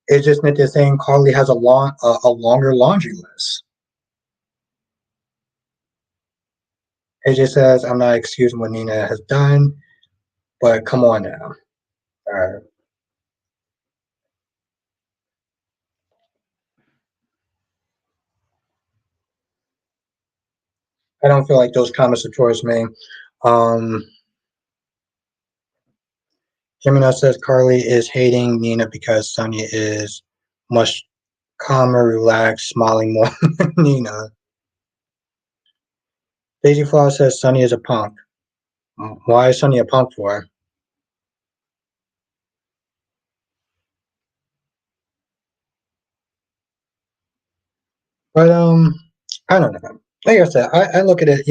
It's just that they're saying Carly has a longer laundry list. It just says I'm not excusing what Nina has done, but come on now. Uh, I don't feel like those comments are towards me. Um, Gemini says Carly is hating Nina because Sonia is much calmer, relaxed, smiling more than Nina. Daisy Flower says Sonia is a punk. Why is Sonia a punk for? But I don't know. Like I said, I look at it.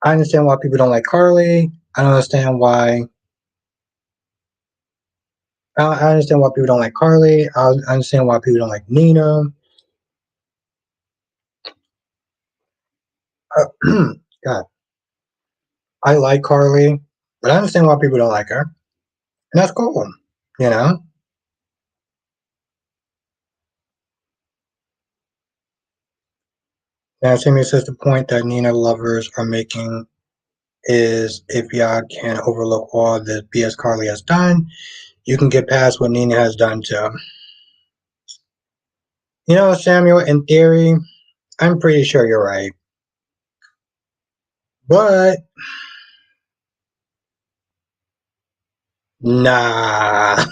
I understand why people don't like Carly. I don't understand why. I understand why people don't like Carly. I understand why people don't like Nina. God, I like Carly, but I understand why people don't like her, and that's cool. You know. And Sammy says the point that Nina lovers are making is if y'all can overlook all the BS Carly has done, you can get past what Nina has done too. Samuel, in theory, I'm pretty sure you're right. But nah.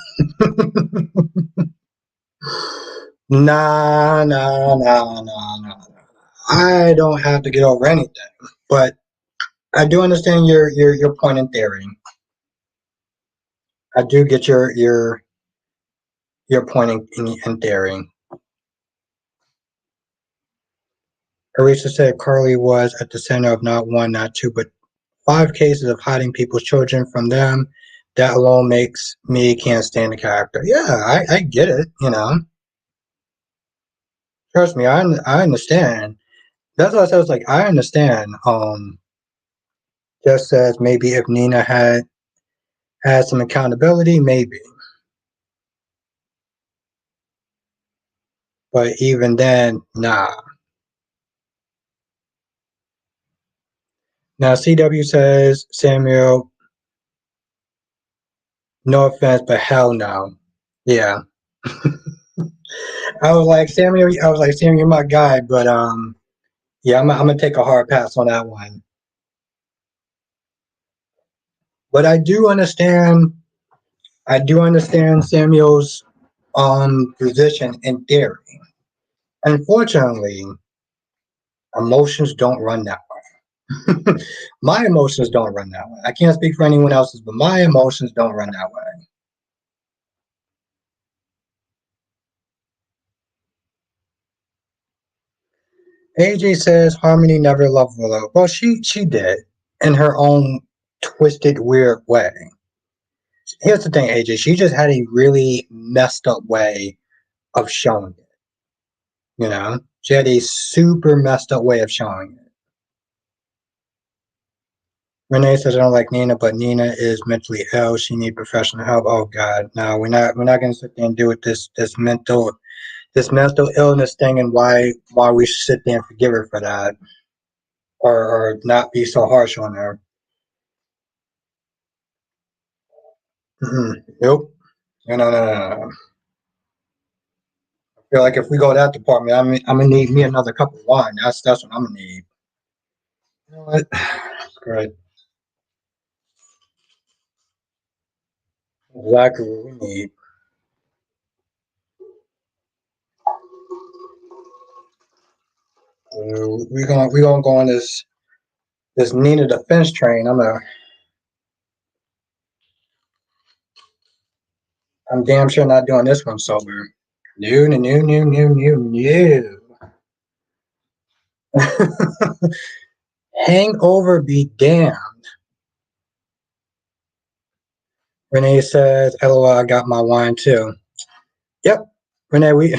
Nah. I don't have to get over anything. But I do understand your point in theory. I do get your point in theory. Arisa said Carly was at the center of not one, not two, but 5 cases of hiding people's children from them. That alone makes me can't stand the character. Yeah, I get it. Trust me, I understand. That's what I said. I was like, I understand. Just as maybe if Nina had some accountability, maybe. But even then, nah. Now CW says Samuel, no offense, but hell no. Yeah. I was like, Samuel, you're my guy, but yeah, I'm gonna take a hard pass on that one. But I do understand Samuel's position in theory. Unfortunately, emotions don't run that way. My emotions don't run that way. I can't speak for anyone else's, but my emotions don't run that way. AJ says Harmony never loved Willow. Well, she did in her own twisted, weird way. Here's the thing, AJ. She just had a really messed up way of showing it. She had a super messed up way of showing it. Renee says I don't like Nina, but Nina is mentally ill. She needs professional help. Oh God, no, we're not gonna sit there and do it this mental illness thing and why we should sit there and forgive her for that or not be so harsh on her. Nope. No, no, no, no, no. I feel like if we go that department, I'm gonna need me another cup of wine. That's what I'm gonna need. You know what? Great. Exactly what we need. We gonna go on this Nina defense train. I'm damn sure not doing this one sober. No, no, no, no, no, no, no. Hangover be damned. Renee says, "LOL, I got my wine too." Yep, Renee. We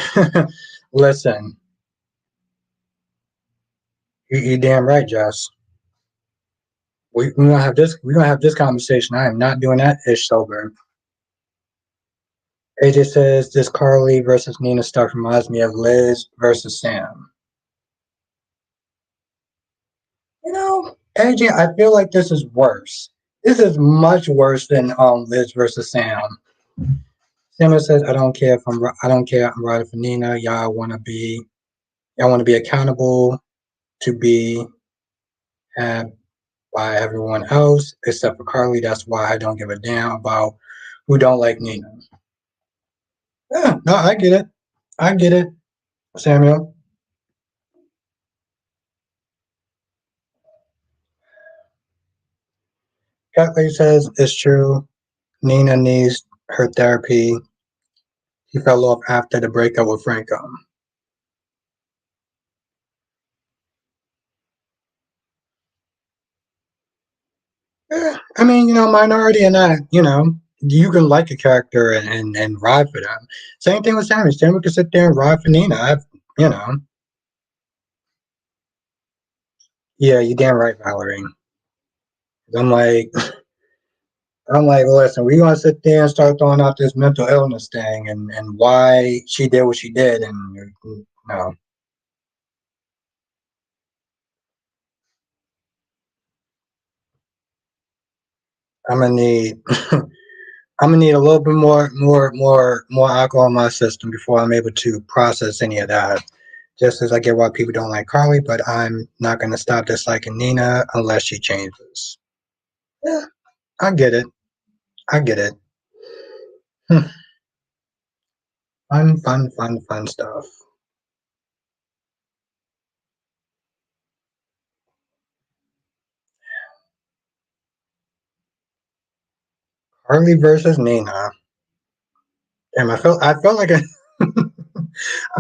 listen. You damn right, Jess. We gonna have this. We gonna have this conversation. I am not doing that ish sober. AJ says this Carly versus Nina stuff reminds me of Liz versus Sam. AJ, I feel like this is worse. This is much worse than Liz versus Sam. Sam says, I don't care. I'm riding for Nina. Y'all want to be accountable to be had by everyone else except for Carly. That's why I don't give a damn about who don't like Nina. Yeah, no, I get it. I get it, Samuel. Kathleen says it's true. Nina needs her therapy. He fell off after the breakup with Franco. Yeah, I mean, minority and that, you can like a character and ride for them. Same thing with Sammy. Sammy could sit there and ride for Nina. You know, yeah, you damn right, Valerie. I'm like, I'm like, listen, we gonna sit there and start throwing out this mental illness thing and why she did what she did, and no, I'm gonna need, I'm gonna need a little bit more alcohol in my system before I'm able to process any of that. Just as I get why people don't like Carly, but I'm not gonna stop disliking Nina unless she changes. Yeah, I get it. I get it. Fun, fun, fun, fun stuff. Carly versus Nina. Damn, I felt like I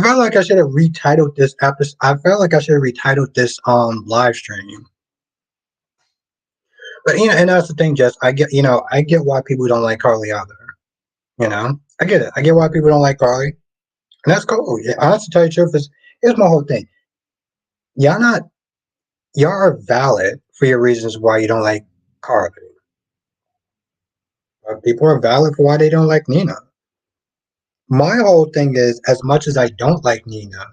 felt like I should have retitled this episode. I felt like I should have retitled this live stream. But and that's the thing, Jess. I get why people don't like Carly either. I get it. I get why people don't like Carly, and that's cool. Yeah, honestly, to tell you the truth, here's my whole thing. Y'all not y'all are valid for your reasons why you don't like Carly. But people are valid for why they don't like Nina. My whole thing is, as much as I don't like Nina,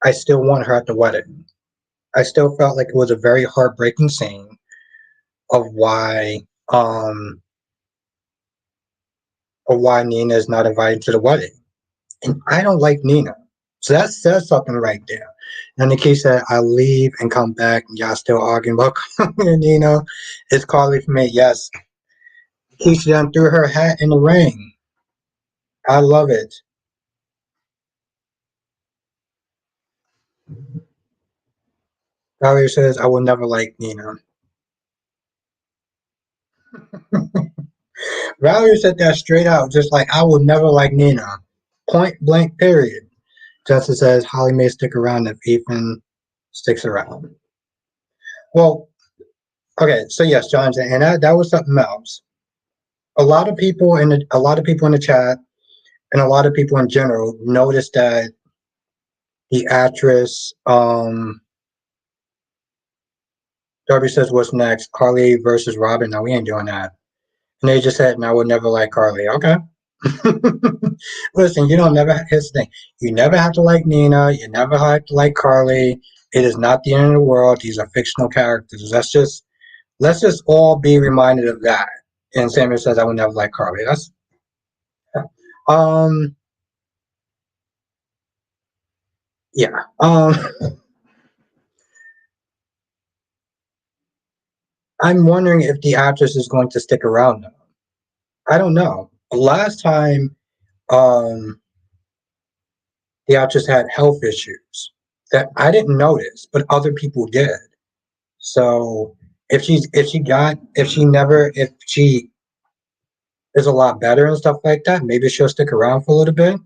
I still want her at the wedding. I still felt like it was a very heartbreaking scene of um why Nina is not invited to the wedding. And I don't like Nina. So that says something right there. And the case that I leave and come back and y'all still arguing about Carly and Nina, it's Carly for me. Yes. Keisha done threw her hat in the ring. I love it. Valerie says, I will never like Nina. Valerie said that straight out, just like I will never like Nina. Point blank period. Justin says Holly may stick around if Ethan sticks around. Well, okay, so yes, Jonathan, and that was something else. A lot of people in the chat and a lot of people in general noticed that the actress Darby says, "What's next? Carly versus Robin?" No, we ain't doing that. And they just said, "And I would never like Carly." Okay. Listen, you don't never. Here's the thing: you never have to like Nina. You never have to like Carly. It is not the end of the world. These are fictional characters. Let's just all be reminded of that. And Samuel says, "I would never like Carly." That's um yeah. I'm wondering if the actress is going to stick around now. I don't know. Last time, um, the actress had health issues that I didn't notice, but other people did. So if she is a lot better and stuff like that, maybe she'll stick around for a little bit.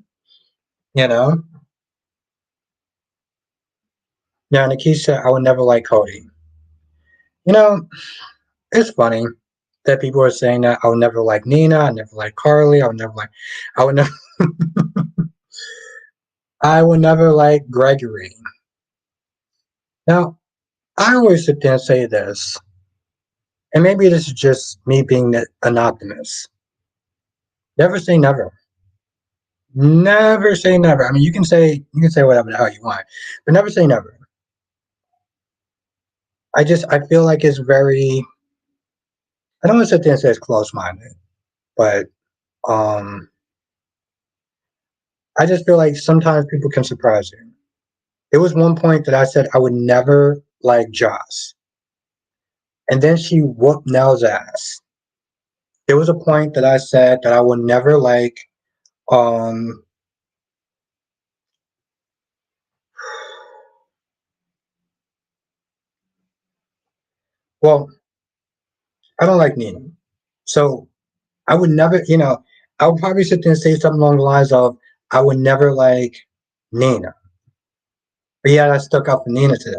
You know. Now Nikisha, I would never like Cody. You know, it's funny that people are saying that I would never like Nina, I never like Carly, I would never, I would never like Gregory. Now, I always sit there and say this, and maybe this is just me being an optimist. Never say never. Never say never. I mean, you can say whatever the hell you want, but never say never. I feel like it's very. I don't want to sit there and say it's close minded, but um, I just feel like sometimes people can surprise you. There was one point that I said I would never like Joss, and then she whooped Nell's ass. There was a point that I said that I would never like. Um, well, I don't like Nina, so I would never. I would probably sit there and say something along the lines of I would never like Nina, but yeah, I stuck up for Nina today.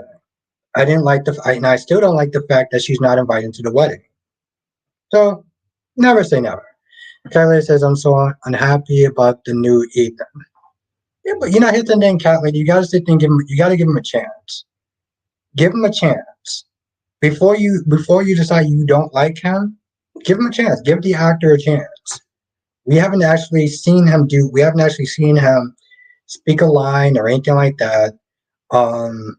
I didn't like and I still don't like the fact that she's not invited to the wedding. So never say never. Kylie says I'm so unhappy about the new Ethan. Yeah, but here's the thing, Cat Lady. You gotta sit there and you gotta give him a chance. Give him a chance. Before you decide you don't like him, give him a chance. Give the actor a chance. We haven't actually seen him speak a line or anything like that. Um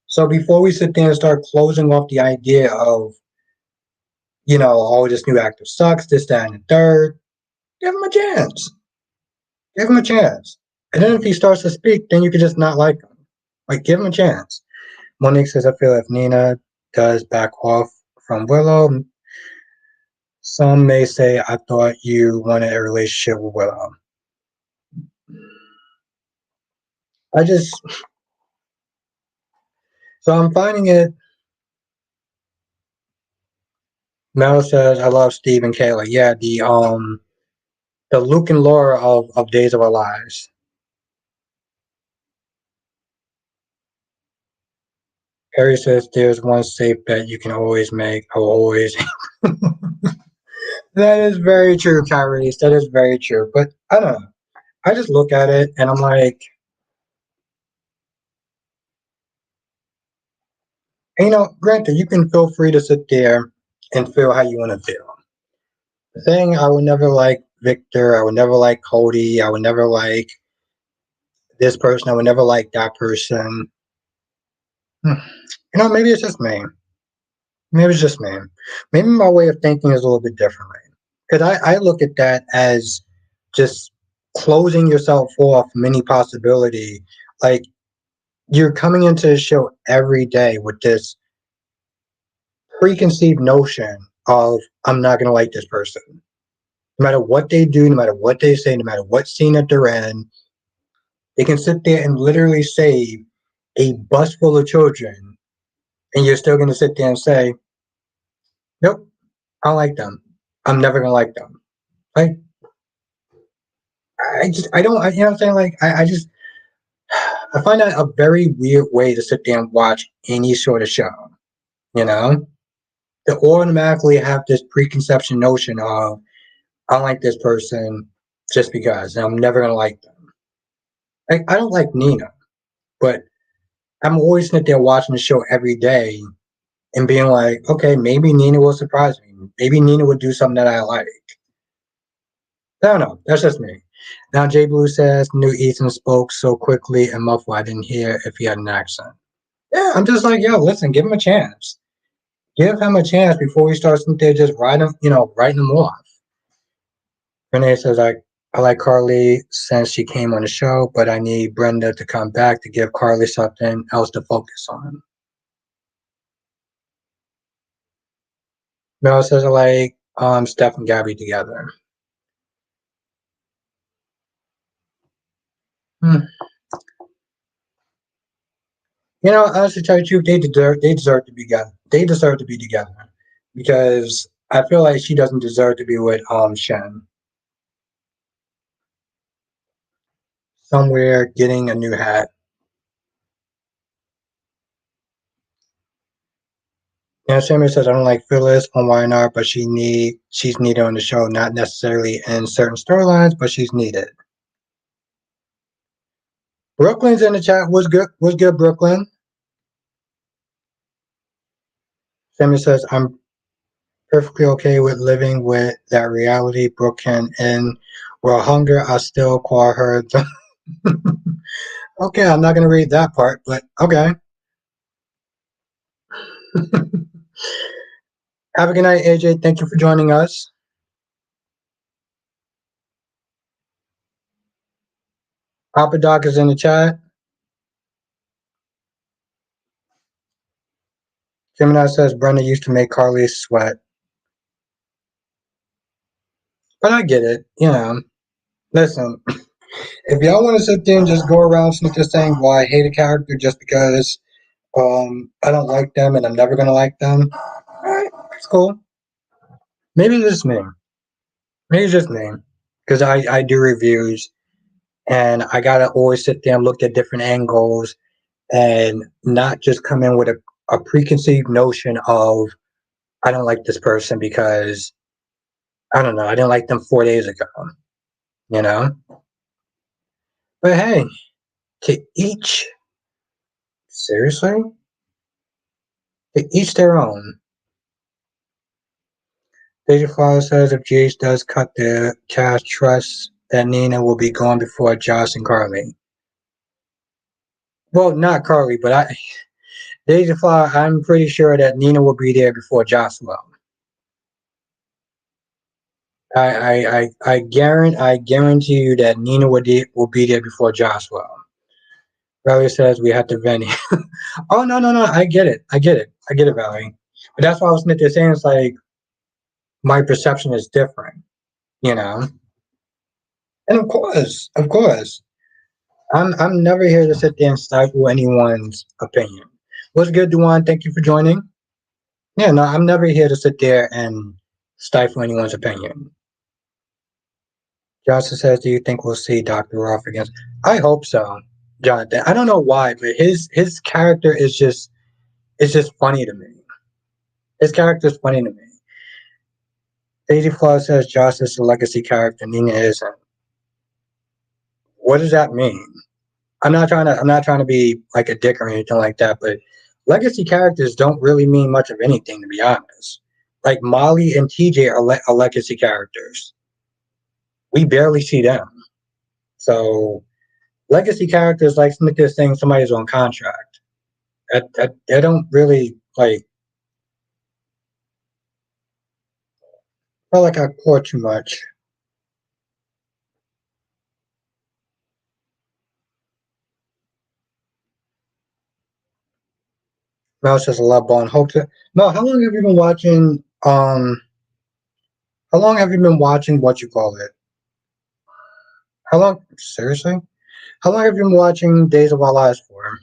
so before we sit there and start closing off the idea of, oh, this new actor sucks, this, that, and the third, give him a chance. Give him a chance. And then if he starts to speak, then you can just not like him. Like, give him a chance. Monique says, I feel if Nina does back off from Willow, some may say, I thought you wanted a relationship with Willow. I just, so I'm finding it. Mel says, I love Steve and Kayla. Yeah, the Luke and Laura of Days of Our Lives. Harry says, there's one safe bet you can always make. I will always. That is very true, Tyrese. That is very true. But I don't know. I just look at it and I'm like, granted, you can feel free to sit there and feel how you want to feel. The thing, I would never like Victor. I would never like Cody. I would never like this person. I would never like that person. Maybe it's just me. Maybe it's just me. Maybe my way of thinking is a little bit differently. Because I look at that as just closing yourself off from any possibility. Like, you're coming into the show every day with this preconceived notion of I'm not gonna like this person. No matter what they do, no matter what they say, no matter what scene that they're in, they can sit there and literally save a bus full of children, and you're still gonna sit there and say, Nope, I don't like them. I'm never gonna like them. Like, I don't, you know what I'm saying? Like, I find that a very weird way to sit there and watch any sort of show. You know, to automatically have this preconception notion of I don't like this person just because, and I'm never gonna like them. Like, I don't like Nina, but I'm always sitting there watching the show every day, and being like, okay, maybe Nina will surprise me. Maybe Nina would do something that I like. I don't know. That's just me. Now, Jay Blue says, knew Ethan spoke so quickly and muffled I didn't hear if he had an accent. Yeah, I'm just like, yo, listen, give him a chance. Give him a chance before we start sitting there just writing him off. Renee says, I like Carly since she came on the show, but I need Brenda to come back to give Carly something else to focus on. Mel says, I like Steph and Gabby together. Hmm. Honestly, tell you the truth, they deserve to be together. They deserve to be together because I feel like she doesn't deserve to be with Shen somewhere getting a new hat. Sammy says I don't like Phyllis on YNR, but she's needed on the show, not necessarily in certain storylines, but she's needed. Brooklyn's in the chat. Was good, Brooklyn. Sammy says I'm perfectly okay with living with that reality. Brooklyn and well, hunger. I still call her. Okay, I'm not gonna read that part, but okay. Have a good night, AJ. Thank you for joining us. Papa Doc is in the chat. Gemini says Brenda used to make Carly sweat. But I get it, Listen, if y'all want to sit there and just go around just saying, well, I hate a character just because I don't like them and I'm never going to like them, alright, it's cool. Maybe it's just me. Maybe it's just me. Because I do reviews and I got to always sit there and look at different angles and not just come in with a preconceived notion of, I don't like this person because, I don't know, I didn't like them 4 days ago, you know? But hey, to each, seriously? To each their own. Deja Flower says if Jace does cut the cast, trust that Nina will be gone before Josh and Carly. Well, not Carly, but Deja Flower, I'm pretty sure that Nina will be there before Josh will. I guarantee you that Nina will be there before Josh will. Valerie says we have to vent. Oh no! I get it. Valerie. But that's why I was saying it's like my perception is different, you know. And of course, I'm never here to sit there and stifle anyone's opinion. What's good, Duan? Thank you for joining. Yeah, no, I'm never here to sit there and stifle anyone's opinion. Johnson says, "Do you think we'll see Dr. Roth again?" I hope so, Jonathan. I don't know why, but his character is just funny to me. His character is funny to me. Daisy Flaw says Josh is a legacy character, Nina isn't. What does that mean? I'm not trying to be like a dick or anything like that, but legacy characters don't really mean much of anything, to be honest. Like Molly and TJ are legacy characters. We barely see them. So legacy characters like Smith is saying somebody's on contract. They don't really like. Felt like I pour too much. Mel says a love bone. Hope to. Mel, how long have you been watching? How long have you been watching? What you call it? How long? Seriously? How long have you been watching Days of Our Lives for?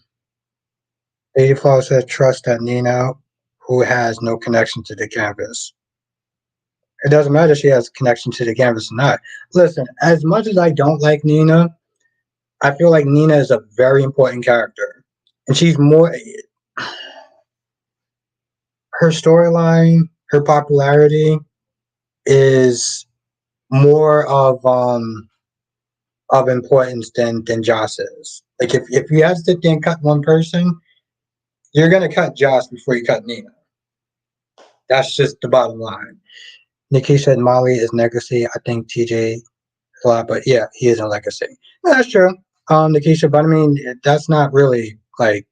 Lady Flaw says trust that Nina, who has no connection to the campus. It doesn't matter if she has a connection to the campus or not. Listen, as much as I don't like Nina, I feel like Nina is a very important character. And she's more her storyline, her popularity is more of importance than Joss is. Like if you have to sit there and cut one person, you're gonna cut Joss before you cut Nina. That's just the bottom line. Nikki said Molly is Legacy. I think TJ a lot, but yeah, he is in Legacy. No, that's true. Nikisha, but I mean, that's not really like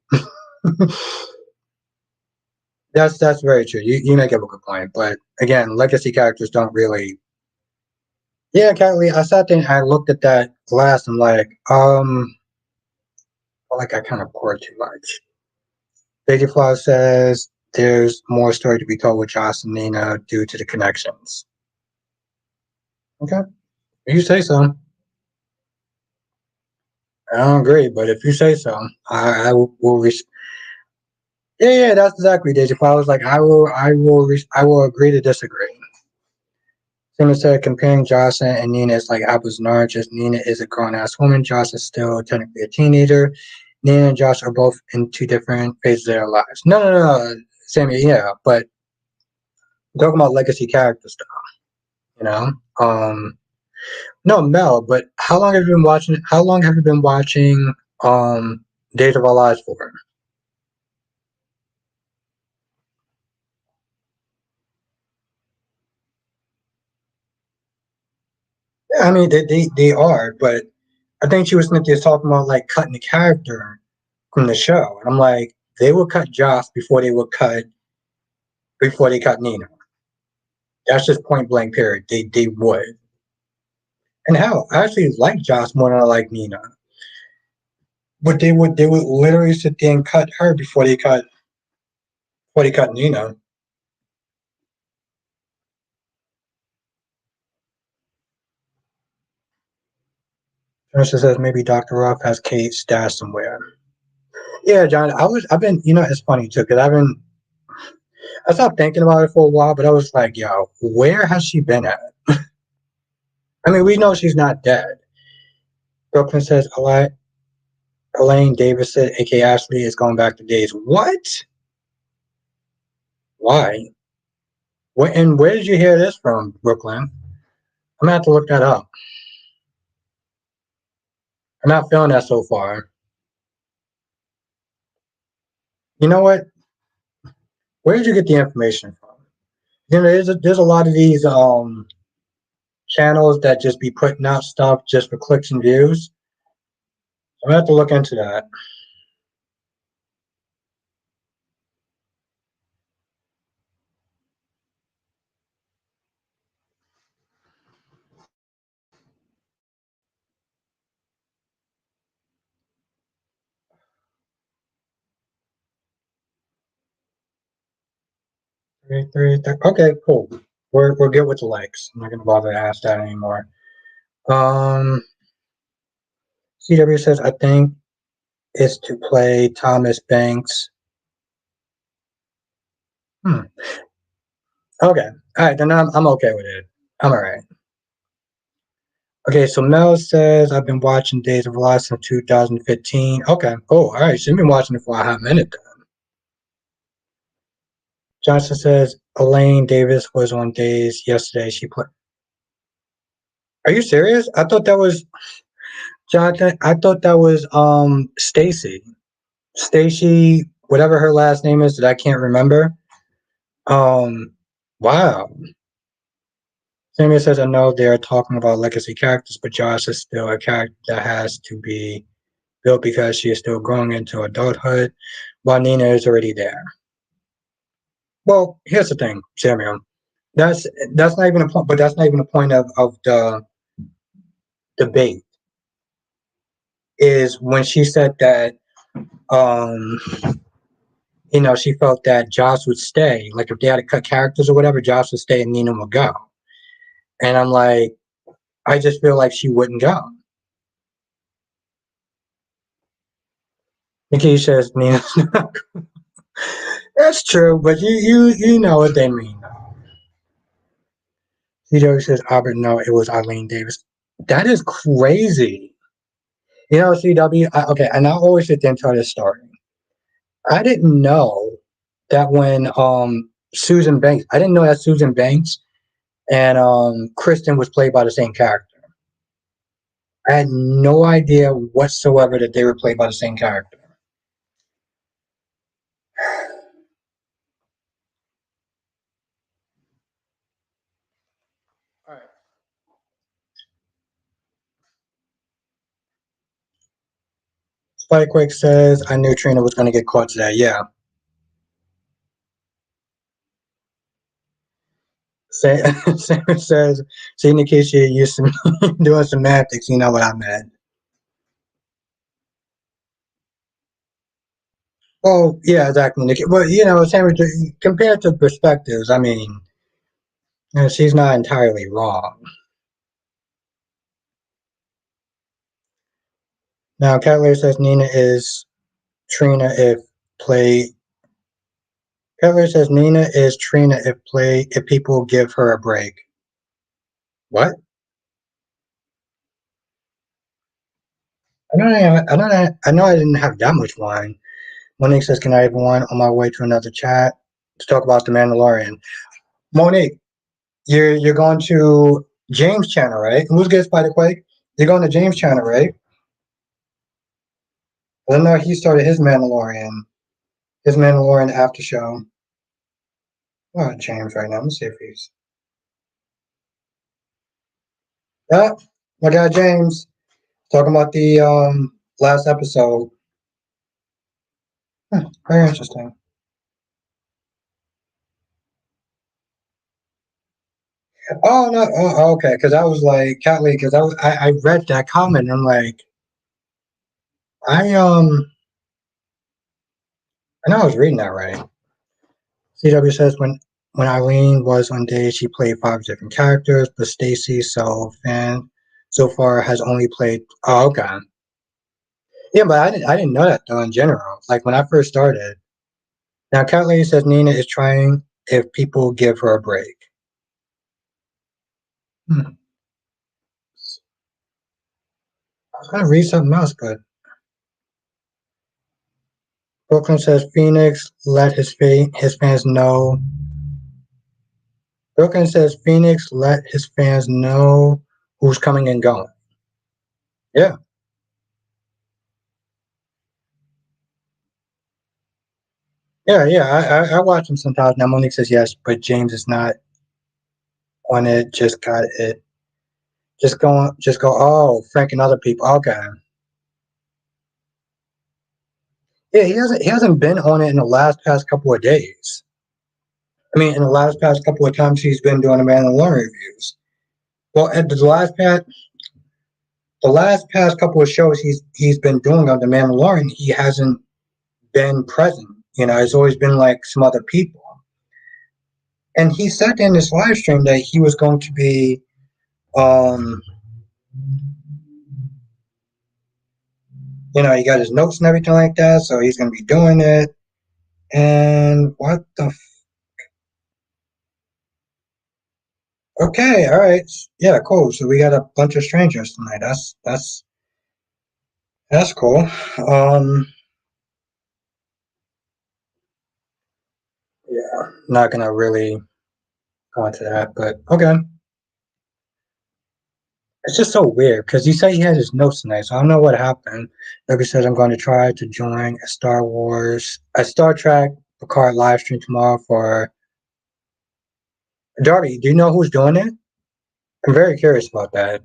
that's very true. You make up a good point, but again, legacy characters don't really. Yeah, Kylie, I sat there and I looked at that glass. I'm like I kind of poured too much. Lady Flower says there's more story to be told with Joss and Nina due to the connections. Okay, if you say so. I don't agree, but if you say so, I will. Yeah, yeah, that's exactly Deja. Flowers. Like I will agree to disagree. Similar said comparing Jocelyn and Nina is like apples and oranges. Nina is a grown ass woman. Josh is still technically a teenager. Nina and Josh are both in two different phases of their lives. No, Sammy, yeah, but talking about legacy characters stuff, you know. No, Mel, but how long have you been watching? How long have you been watching Days of Our Lives for? Yeah, I mean they are, but I think she was talking about like cutting the character from the show, and I'm like, they would cut Joss before they cut Nina. That's just point blank. Period. They would. And hell, I actually like Joss more than I like Nina, but they would literally sit there and cut her before they cut Nina. Vanessa says maybe Dr. Ruff has Kate stashed somewhere. Yeah, John, I've been, it's funny too, because I stopped thinking about it for a while, but I was like, yo, where has she been at? I mean, we know she's not dead. Brooklyn says Elaine Davidson, aka Ashley, is going back to days. What? Why? And where did you hear this from, Brooklyn? I'm gonna have to look that up. I'm not feeling that so far. You know what? Where did you get the information from? There's a lot of these channels that just be putting out stuff just for clicks and views. I'm gonna have to look into that. 3, 3. Okay, cool. We're good with the likes. I'm not gonna bother to ask that anymore. Um, CW says I think it's to play Thomas Banks. Hmm. Okay. All right. Then I'm okay with it. I'm all right. Okay. So Mel says I've been watching Days of Life since 2015. Okay. Cool. All right. She's been watching it for a hot minute. Then. Johnson says Elaine Davis was on Days yesterday. She played. Are you serious? I thought that was Jonathan. I thought that was Stacy. Stacy, whatever her last name is that I can't remember. Um, wow. Samuel says, I know they're talking about legacy characters, but Josh is still a character that has to be built because she is still growing into adulthood, while Nina is already there. Well, here's the thing, Samuel. That's not even a point, but that's not even a point of the debate. Is when she said that um she felt that Josh would stay. Like if they had to cut characters or whatever, Josh would stay and Nina would go. And I'm like, I just feel like she wouldn't go. Nikki says Nina's not. That's true, but you know what they mean. CW says Albert, no, it was Eileen Davis. That is crazy. CW, okay, and I always sit there and tell this story. I didn't know that when Susan Banks, I didn't know that Susan Banks and Kristen was played by the same character. I had no idea whatsoever that they were played by the same character. Spikewick says, I knew Trina was going to get caught today. Yeah. Sarah says, see, Nikisha used to doing semantics. You know what I meant. Oh, yeah, exactly. Well, Sarah, compared to perspectives, I mean, she's not entirely wrong. Now, Cavalier says Nina is Trina if play. Cavalier says Nina is Trina if people give her a break. What? I know I didn't have that much wine. Monique says, "Can I have one on my way to another chat to talk about the Mandalorian?" Monique, you're going to James' channel, right? Who's good, Spider Quake? You're going to James' channel, right? I don't know. He started his Mandalorian after show. Oh, James right now. Let me see if he's. Ah, my guy James talking about the last episode. Very interesting. Oh no, okay. Because I was like, Catley, because I read that comment. And I'm like, I I know I was reading that right. CW says when Eileen was on days, she played 5 different characters, but Stacy so far has only played. Oh, okay. Yeah, but I didn't know that though in general. Like when I first started. Now, Cat Lady says Nina is trying if people give her a break. Hmm. I was gonna read something else, but Brooklyn says Phoenix let his fans know. Brooklyn says Phoenix let his fans know who's coming and going. Yeah, yeah. I watch him sometimes. Now Monique says yes, but James is not on it. Just got it. Just go. Oh, Frank and other people. Okay. Yeah, he hasn't been on it in the last past couple of days. I mean, in the last past couple of times he's been doing the Mandalorian reviews. Well, at the last past couple of shows he's been doing on the Mandalorian, he hasn't been present. It's always been like some other people. And he said in this live stream that he was going to be, um, he got his notes and everything like that, so he's going to be doing it. And what the? Okay, all right, yeah, cool. So we got a bunch of strangers tonight. That's cool. Yeah, not gonna really go into that, but okay. It's just so weird because he said he had his notes tonight, so I don't know what happened. Like said, I'm going to try to join a Star Trek Picard live stream tomorrow for Darby. Do you know who's doing it? I'm very curious about that.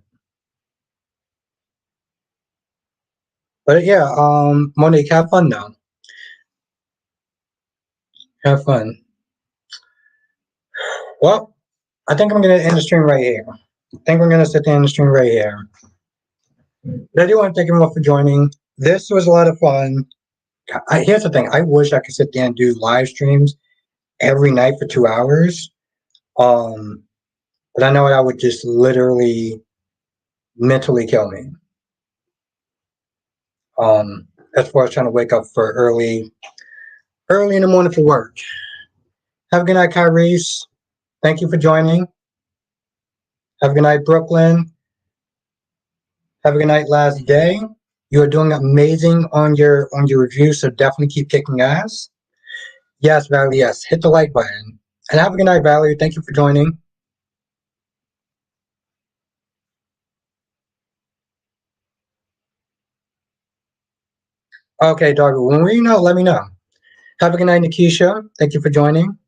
But yeah, Monique, have fun now. Have fun. Well, I think I'm gonna end the stream right here. I think we're gonna sit there in the stream right here. But I do want to thank everyone for joining. This was a lot of fun. Here's the thing: I wish I could sit there and do live streams every night for 2 hours. Um, but I know that would just literally mentally kill me. As far as trying to wake up for early in the morning for work. Have a good night, Kyrese. Thank you for joining. Have a good night, Brooklyn. Have a good night, last day. You are doing amazing on your review, so definitely keep kicking ass. Yes, Valerie, yes. Hit the like button. And have a good night, Valerie. Thank you for joining. Okay, Darby, when we know, let me know. Have a good night, Nikisha. Thank you for joining.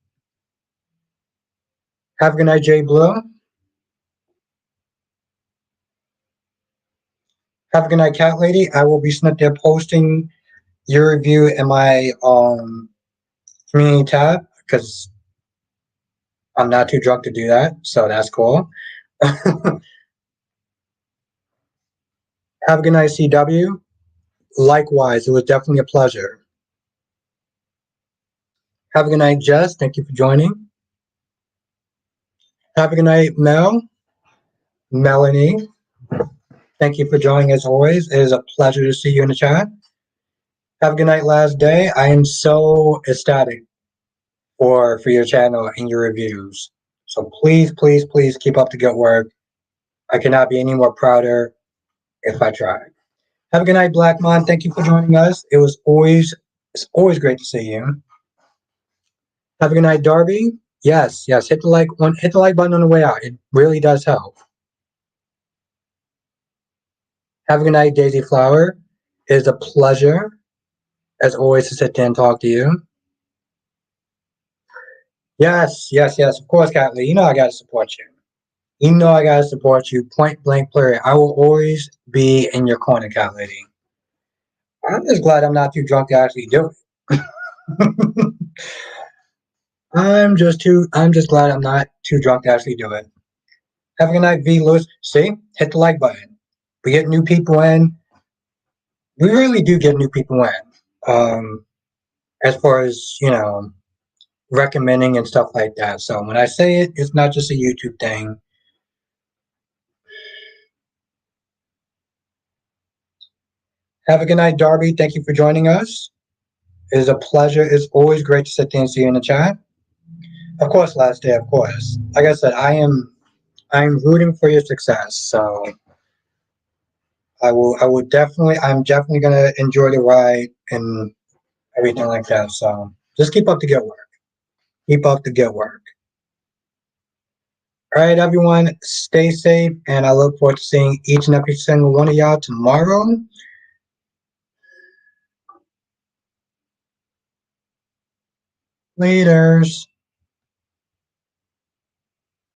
Have a good night, Jay Blue. Have a good night, cat lady. I will be sitting there posting your review in my community tab because I'm not too drunk to do that, so that's cool. Have a good night, CW. Likewise, it was definitely a pleasure. Have a good night, Jess. Thank you for joining. Have a good night, Melanie. Thank you for joining as always. It is a pleasure to see you in the chat. Have a good night, last day. I am so ecstatic for your channel and your reviews. So please, please, please keep up the good work. I cannot be any more prouder if I try. Have a good night, Blackmon. Thank you for joining us. It's always great to see you. Have a good night, Darby. Yes, yes. Hit the like button on the way out. It really does help. Have a good night, Daisy Flower. It is a pleasure, as always, to sit there and talk to you. Yes, yes, yes. Of course, Catley. You know I gotta support you. You know I gotta support you. Point blank period. I will always be in your corner, Cat Lady. I'm just glad I'm not too drunk to actually do it. I'm just glad I'm not too drunk to actually do it. Have a good night, V Lewis. See? Hit the like button. We get new people in. We really do get new people in. As far as, recommending and stuff like that. So when I say it, it's not just a YouTube thing. Have a good night, Darby. Thank you for joining us. It is a pleasure. It's always great to sit there and see you in the chat. Of course, last day, of course. Like I said, I'm rooting for your success. So I'm definitely gonna enjoy the ride and everything like that. So just keep up the good work. Keep up the good work. All right, everyone, stay safe, and I look forward to seeing each and every single one of y'all tomorrow. Laters.